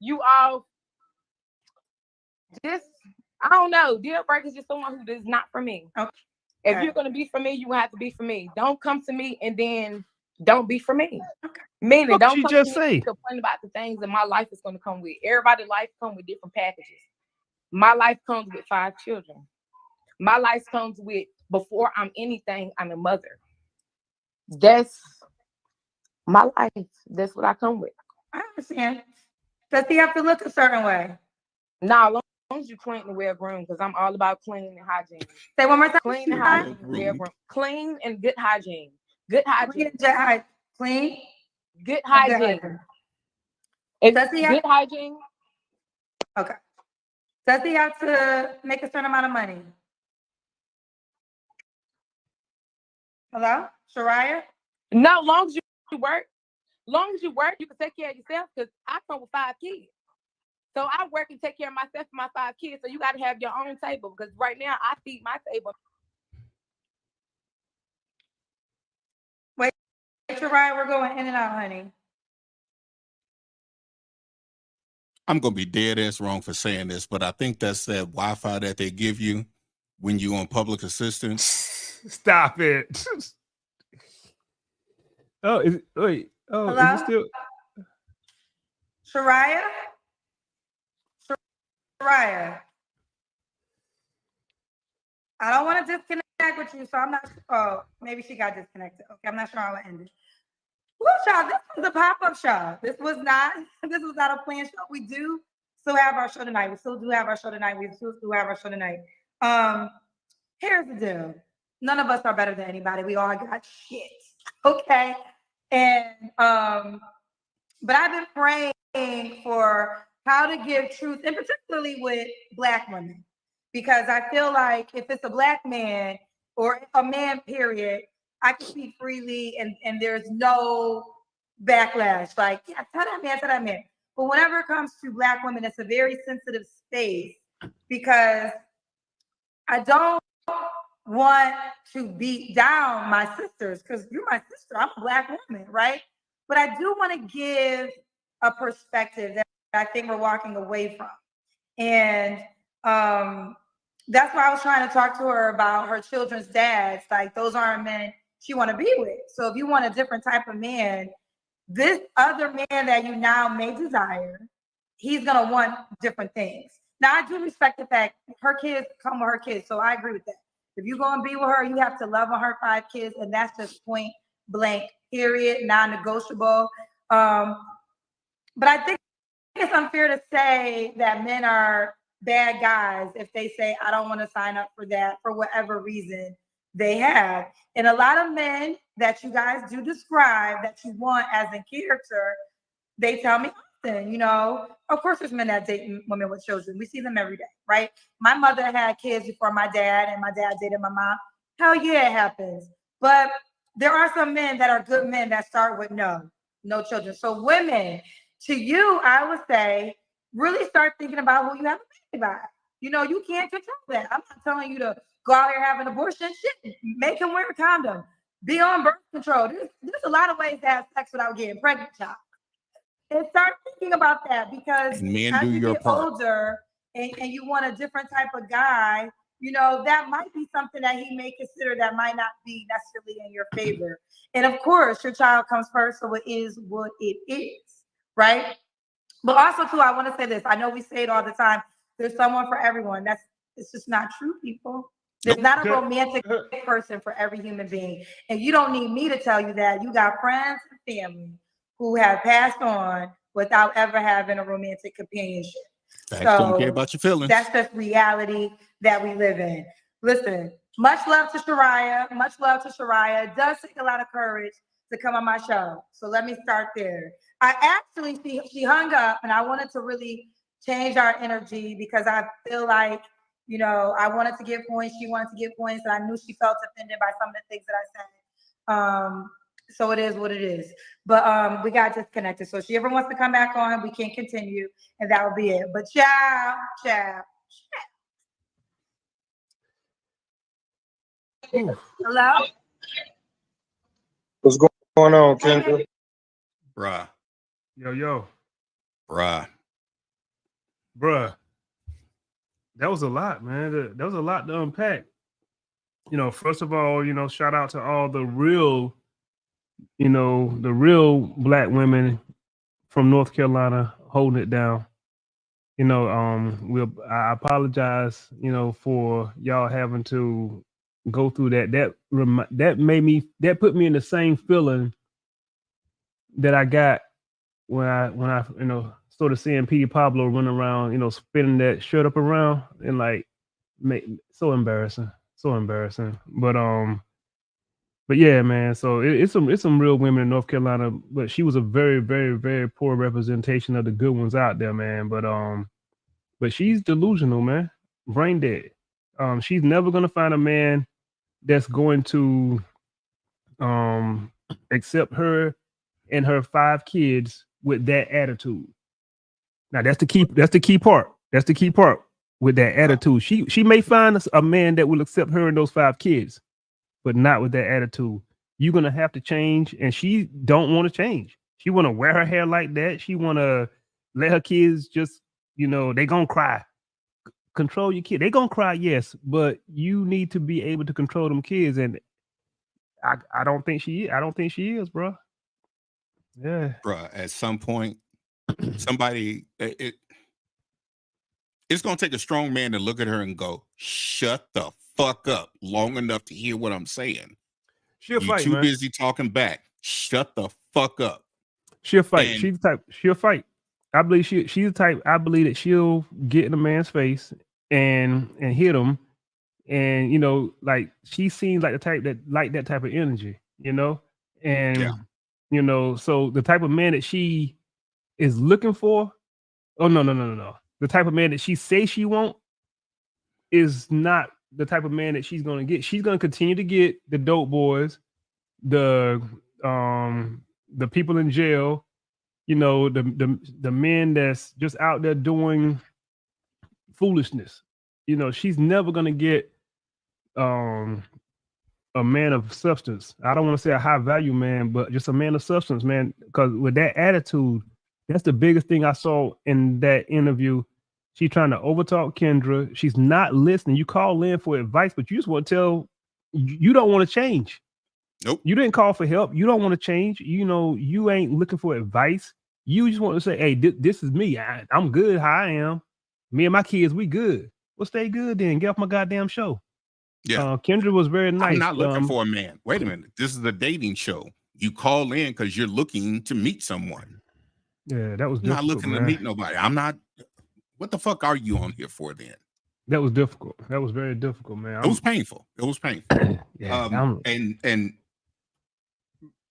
you all. Just, I don't know. Deal breaker is just someone who is not for me. Okay. If you're going to be for me, you have to be for me. Don't come to me and then don't be for me. Okay. Meaning, don't come just to me say? and complain about the things that my life is going to come with. Everybody's life comes with different packages. My life comes with 5 children. My life comes with, before I'm anything, I'm a mother. That's my life. That's what I come with. I understand. Does he have to look a certain way? Now, as long as you clean and well groomed, because I'm all about clean and hygiene. Say one more time. Clean and hygiene. Clean and good hygiene. Good hygiene. Clean. Good hygiene. Does he have? Good hygiene. Okay. Does he have to make a certain amount of money? Hello, Shariah? No, long as you work, you can take care of yourself. Because I come with 5 kids, so I work and take care of myself and my 5 kids. So you got to have your own table. Because right now I feed my table. Wait, Shariah, we're going in and out, honey. I'm gonna be dead ass wrong for saying this, but I think that's that Wi-Fi that they give you when you on public assistance. Stop it. Oh, is it, wait. Oh, is Hello? it still? Shariah? Shariah. I don't want to disconnect with you, so I'm not sure. Oh, maybe she got disconnected. Okay, I'm not sure how it ended. Well, y'all, this was a pop-up show. This was not a planned show. We do still have our show tonight. We still do have our show tonight. We still do have our show tonight. Here's the deal. None of us are better than anybody. We all got shit. Okay. And but I've been praying for how to give truth, and particularly with Black women, because I feel like if it's a Black man or a man, period, I can speak freely and there's no backlash. Like, yeah, tell that man. But whenever it comes to Black women, it's a very sensitive space because I don't want to beat down my sisters because you're my sister. I'm a Black woman, right? But I do want to give a perspective that I think we're walking away from. And that's why I was trying to talk to her about her children's dads. Like, those aren't men she want to be with. So if you want a different type of man, this other man that you now may desire, he's going to want different things. Now, I do respect the fact her kids come with her kids. So I agree with that. If you're going to be with her, you have to love on her 5 kids. And that's just point blank, period, non-negotiable. But I think it's unfair to say that men are bad guys if they say, I don't want to sign up for that for whatever reason they have. And a lot of men that you guys do describe that you want as a character, they tell me often, you know, of course there's men that date women with children. We see them every day, right? My mother had kids before my dad, and my dad dated my mom. Hell yeah, it happens. But there are some men that are good men that start with no children. So women, to you, I would say, really start thinking about who you have a baby by. You know, you can't control that. I'm not telling you to go out here having an abortion. Shit, make him wear a condom. Be on birth control. There's a lot of ways to have sex without getting pregnant, child. And start thinking about that because Men as do you your get part. older and you want a different type of guy, you know, that might be something that he may consider that might not be necessarily in your favor. And of course, your child comes first, so it is what it is, right? But also, too, I want to say this. I know we say it all the time. There's someone for everyone. It's just not true, people. There's not a romantic person for every human being. And you don't need me to tell you that. You got friends and family who have passed on without ever having a romantic companionship. Facts don't care about your feelings. That's just reality that we live in. Listen, much love to Shariah. Much love to Shariah. It does take a lot of courage to come on my show. So let me start there. I actually, she hung up, and I wanted to really change our energy because I feel like, you know, I wanted to give points. She wanted to give points, and I knew she felt offended by some of the things that I said. So it is what it is. But we got disconnected. So if she ever wants to come back on, we can continue, and that will be it. But ciao. Hello? What's going on, Kendra? Bruh. Yo. Bruh. That was a lot, man. That was a lot to unpack. You know, first of all, you know, shout out to all the real Black women from North Carolina holding it down. You know, I apologize, you know, for y'all having to go through that. That put me in the same feeling that I got when I you know, sort of seeing Petey Pablo run around, you know, spinning that shirt up around and like, so embarrassing. But yeah, man. So it's some real women in North Carolina, but she was a very, very, very poor representation of the good ones out there, man. But but she's delusional, man. Brain dead. She's never gonna find a man that's going to accept her and her 5 kids with that attitude. Now that's the key. That's the key part. That's the key part with that attitude. She may find a man that will accept her and those 5 kids, but not with that attitude. You're gonna have to change, and she don't want to change. She want to wear her hair like that. She want to let her kids just, they gonna cry. Control your kid. They gonna cry, yes, but you need to be able to control them kids, and I don't think she is, bro. Yeah, Bruh, at some point, somebody it's gonna take a strong man to look at her and go, "Shut the fuck up," long enough to hear what I'm saying. she'll You fight, too man. busy talking back. Shut the fuck up. She'll fight. And- She's the type. She'll fight. I believe she's the type. I believe that she'll get in a man's face and hit him, and like she seems like the type that like that type of energy, and Yeah. So the type of man that she is looking for. Oh no. The type of man that she says she won't is not the type of man that she's gonna get. She's gonna continue to get the dope boys, the people in jail, the men that's just out there doing foolishness. She's never gonna get a man of substance. I don't want to say a high value man, but just a man of substance, man. Because with that attitude, that's the biggest thing I saw in that interview. She's trying to overtalk Kendra. She's not listening. You call in for advice, but you just want to tell you don't want to change. Nope. You didn't call for help. You don't want to change. You ain't looking for advice. You just want to say, hey, this is me. I'm good how I am. Me and my kids, we good. Well, stay good then. Get off my goddamn show. Yeah. Kendra was very nice. I'm not looking for a man. Wait a minute. This is a dating show. You call in because you're looking to meet someone. Yeah, that was I'm not difficult, looking man. to meet nobody. I'm not. What the fuck are you on here for then? That was difficult. That was very difficult, man. It was painful. It was painful. Yeah, And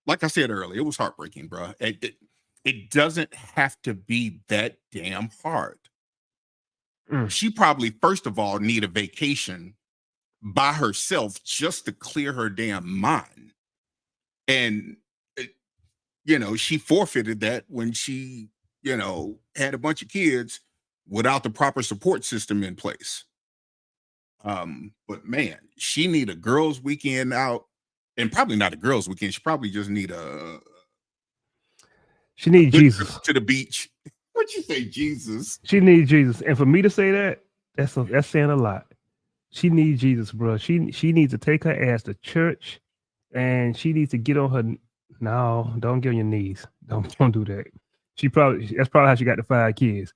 like I said earlier, it was heartbreaking, bro. It doesn't have to be that damn hard. She probably, first of all, need a vacation by herself just to clear her damn mind. And, she forfeited that when she, had a bunch of kids without the proper support system in place. But man, she need a girls' weekend out, and probably not a girls' weekend. She probably just need she needs good Jesus. trip to the beach. What'd you say, Jesus? She needs Jesus. And for me to say that, that's saying a lot. She needs Jesus, bro. She needs to take her ass to church, and she needs to get on her. No, don't get on your knees. Don't do that. That's probably how she got the 5 kids.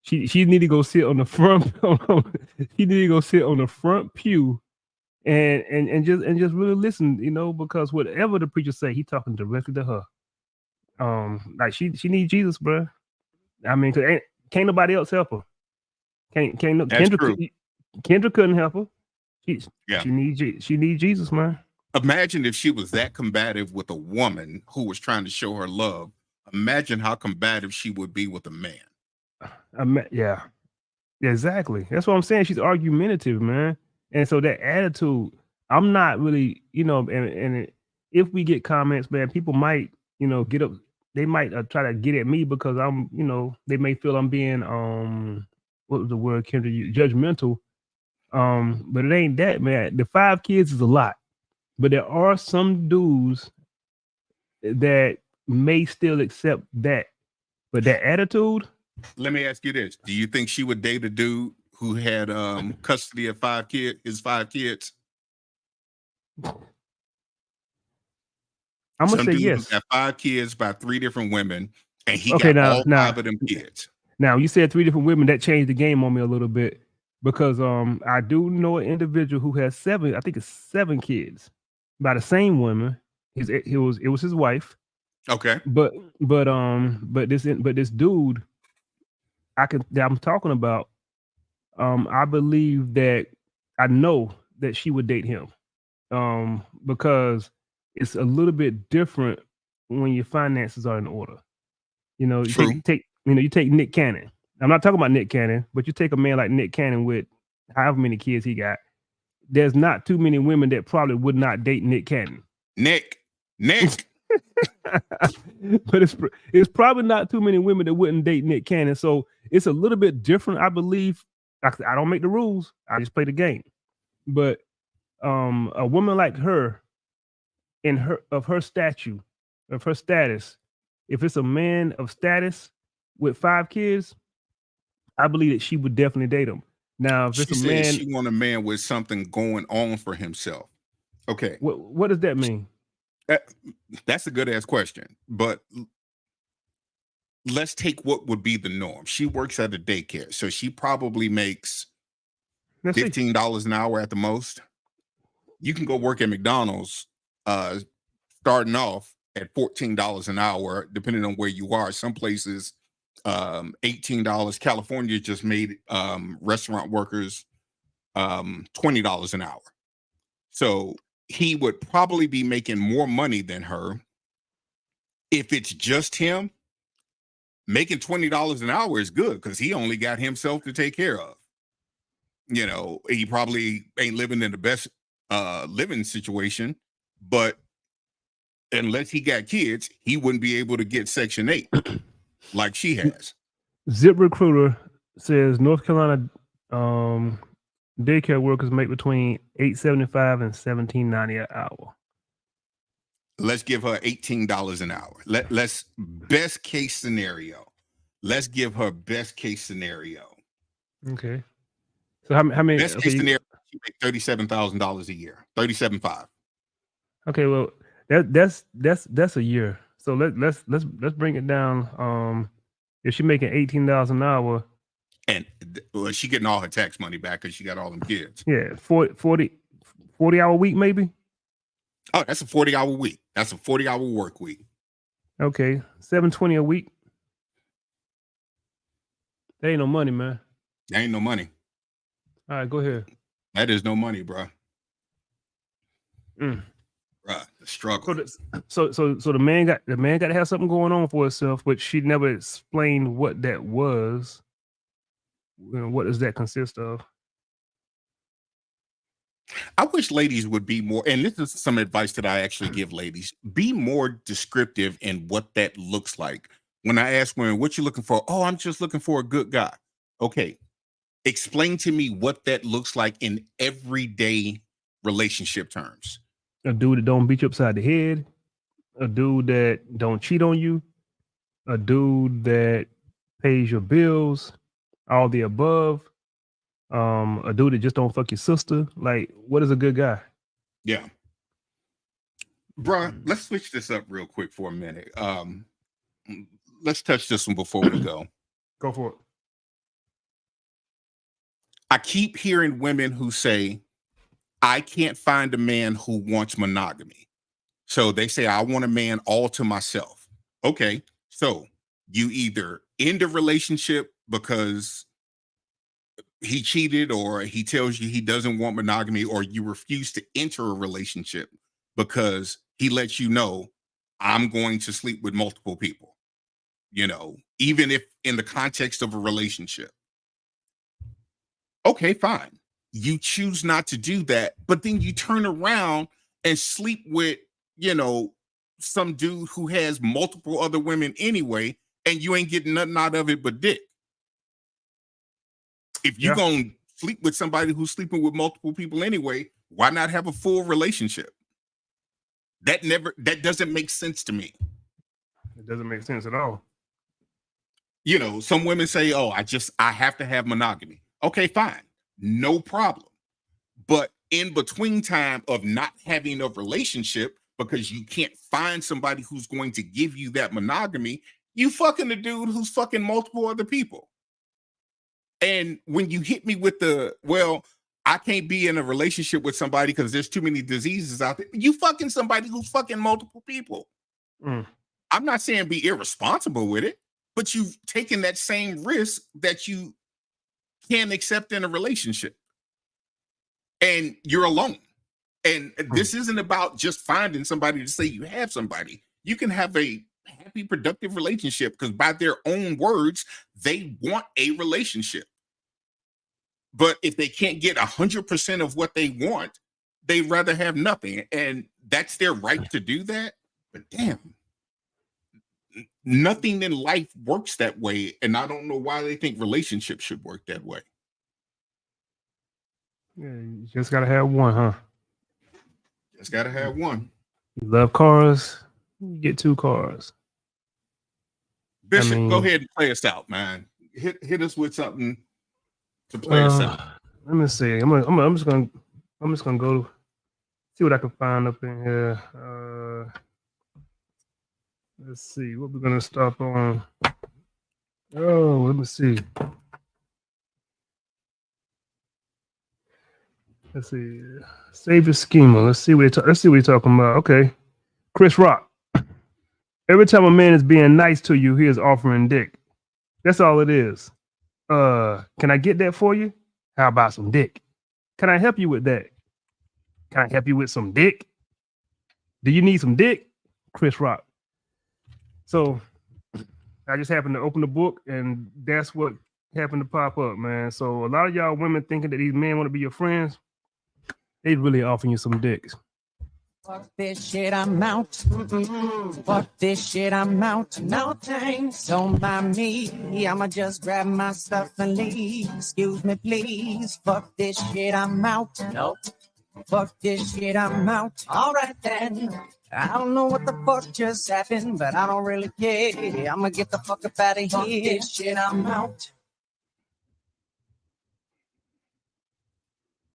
She need to go sit on the front. She need to go sit on the front pew, and just really listen, because whatever the preacher say, he talking directly to her. Like she needs Jesus, bro. I mean, can't nobody else help her. That's Kendra couldn't help her. She needs Jesus, man. Imagine if she was that combative with a woman who was trying to show her love. Imagine how combative she would be with a man. Yeah, exactly. That's what I'm saying. She's argumentative, man. And so that attitude, I'm not really, and if we get comments, man, people might, get up. They might try to get at me because I'm, they may feel I'm being, what was the word, Kendra, used? Judgmental. But it ain't that, man. The 5 kids is a lot, but there are some dudes that may still accept that, but that attitude. Let me ask you this: do you think she would date a dude who had custody of 5 kids? His 5 kids. I'm gonna Some say dude yes. Got 5 kids by 3 different women, and he Okay, got now- all now- 5 of them kids. Now you said 3 different women. That changed the game on me a little bit because I do know an individual who has 7. I think it's 7 kids by the same woman. It was his wife. Okay. But this dude that I'm talking about, I believe that I know that she would date him, because it's a little bit different when your finances are in order. You True. take Nick Cannon. I'm not talking about Nick Cannon, but you take a man like Nick Cannon with however many kids he got. There's not too many women that probably would not date Nick Cannon. Nick. But it's probably not too many women that wouldn't date Nick Cannon. So it's a little bit different, I believe. I don't make the rules. I just play the game. But a woman like her, of her status, if it's a man of status with 5 kids, I believe that she would definitely date him. Now, if it's a man, she want a man with something going on for himself. Okay, what does that mean? That's a good ass question, but let's take what would be the norm. She works at a daycare, so she probably makes $15 an hour at the most. You can go work at McDonald's, starting off at $14 an hour, depending on where you are. Some places, $18. California just made restaurant workers $20 an hour. So he would probably be making more money than her. If it's just him, making $20 an hour is good because he only got himself to take care of. You know, he probably ain't living in the best living situation, but unless he got kids, he wouldn't be able to get Section 8 like she has. ZipRecruiter says North Carolina daycare workers make between $8.75 and $17.90 an hour. Let's give her $18 an hour. Let's best case scenario. Let's give her best case scenario. Okay. So how many? Best case scenario, she make $37,000 a year. $37,500. Okay, well that's a year. So let's bring it down. If she's making $18 an hour, and well, she getting all her tax money back because she got all them kids. Yeah, 40-hour week maybe. Oh, that's a 40-hour week. That's a 40-hour work week. Okay, $720 a week. That ain't no money, man. That ain't no money. All right, go ahead. That is no money, bro. Mm. Bruh, the struggle. So the man got to have something going on for herself, but she never explained what that was. What does that consist of? I wish ladies would be more, and this is some advice that I actually give ladies, be more descriptive in what that looks like. When I ask women, what you looking for? Oh, I'm just looking for a good guy. Okay. Explain to me what that looks like in everyday relationship terms. A dude that don't beat you upside the head, a dude that don't cheat on you, a dude that pays your bills, all the above, a dude that just don't fuck your sister. Like, what is a good guy? Yeah. Bruh, let's switch this up real quick for a minute. Let's touch this one before we go. Go for it. I keep hearing women who say, I can't find a man who wants monogamy. So they say, I want a man all to myself. Okay, so you either end a relationship because he cheated, or he tells you he doesn't want monogamy, or you refuse to enter a relationship because he lets you know, I'm going to sleep with multiple people, you know, even if in the context of a relationship. Okay, fine. You choose not to do that, but then you turn around and sleep with, you know, some dude who has multiple other women anyway, and you ain't getting nothing out of it but dick. If you're going to sleep with somebody who's sleeping with multiple people anyway, why not have a full relationship? That doesn't make sense to me. It doesn't make sense at all. You know, some women say, oh, I have to have monogamy. Okay, fine. No problem. But in between time of not having a relationship because you can't find somebody who's going to give you that monogamy, you fucking a dude who's fucking multiple other people. And when you hit me with well, I can't be in a relationship with somebody because there's too many diseases out there. You fucking somebody who's fucking multiple people. Mm. I'm not saying be irresponsible with it, but you've taken that same risk that you can't accept in a relationship. And you're alone. And this isn't about just finding somebody to say you have somebody. You can have a happy, productive relationship, because by their own words, they want a relationship. But if they can't get 100% of what they want, they'd rather have nothing. And that's their right to do that. But damn, nothing in life works that way. And I don't know why they think relationships should work that way. Yeah, you just gotta have one, huh? Just got to have one. You love cars, you get 2 cars. Bishop, mean- go ahead and play us out, man. Hit us with something to play us out. Let me see. I'm just gonna go see what I can find up in here. Let's see what we're gonna stop on. Oh, let me see. Let's see. Save the schema. Let's see what he's talking about. Okay, Chris Rock. Every time a man is being nice to you, he is offering dick. That's all it is. Can I get that for you? How about some dick? Can I help you with that? Can I help you with some dick? Do you need some dick? Chris Rock. So I just happened to open the book, and that's what happened to pop up, man. So a lot of y'all women thinking that these men want to be your friends, they really offering you some dicks. Fuck this shit, I'm out. Fuck this shit, I'm out. No thanks, don't mind me. I'ma just grab my stuff and leave. Excuse me, please. Fuck this shit, I'm out. No. Fuck this shit, I'm out. All right then. I don't know what the fuck just happened, but I don't really care. I'ma get the fuck up out of here. Fuck this shit, I'm out.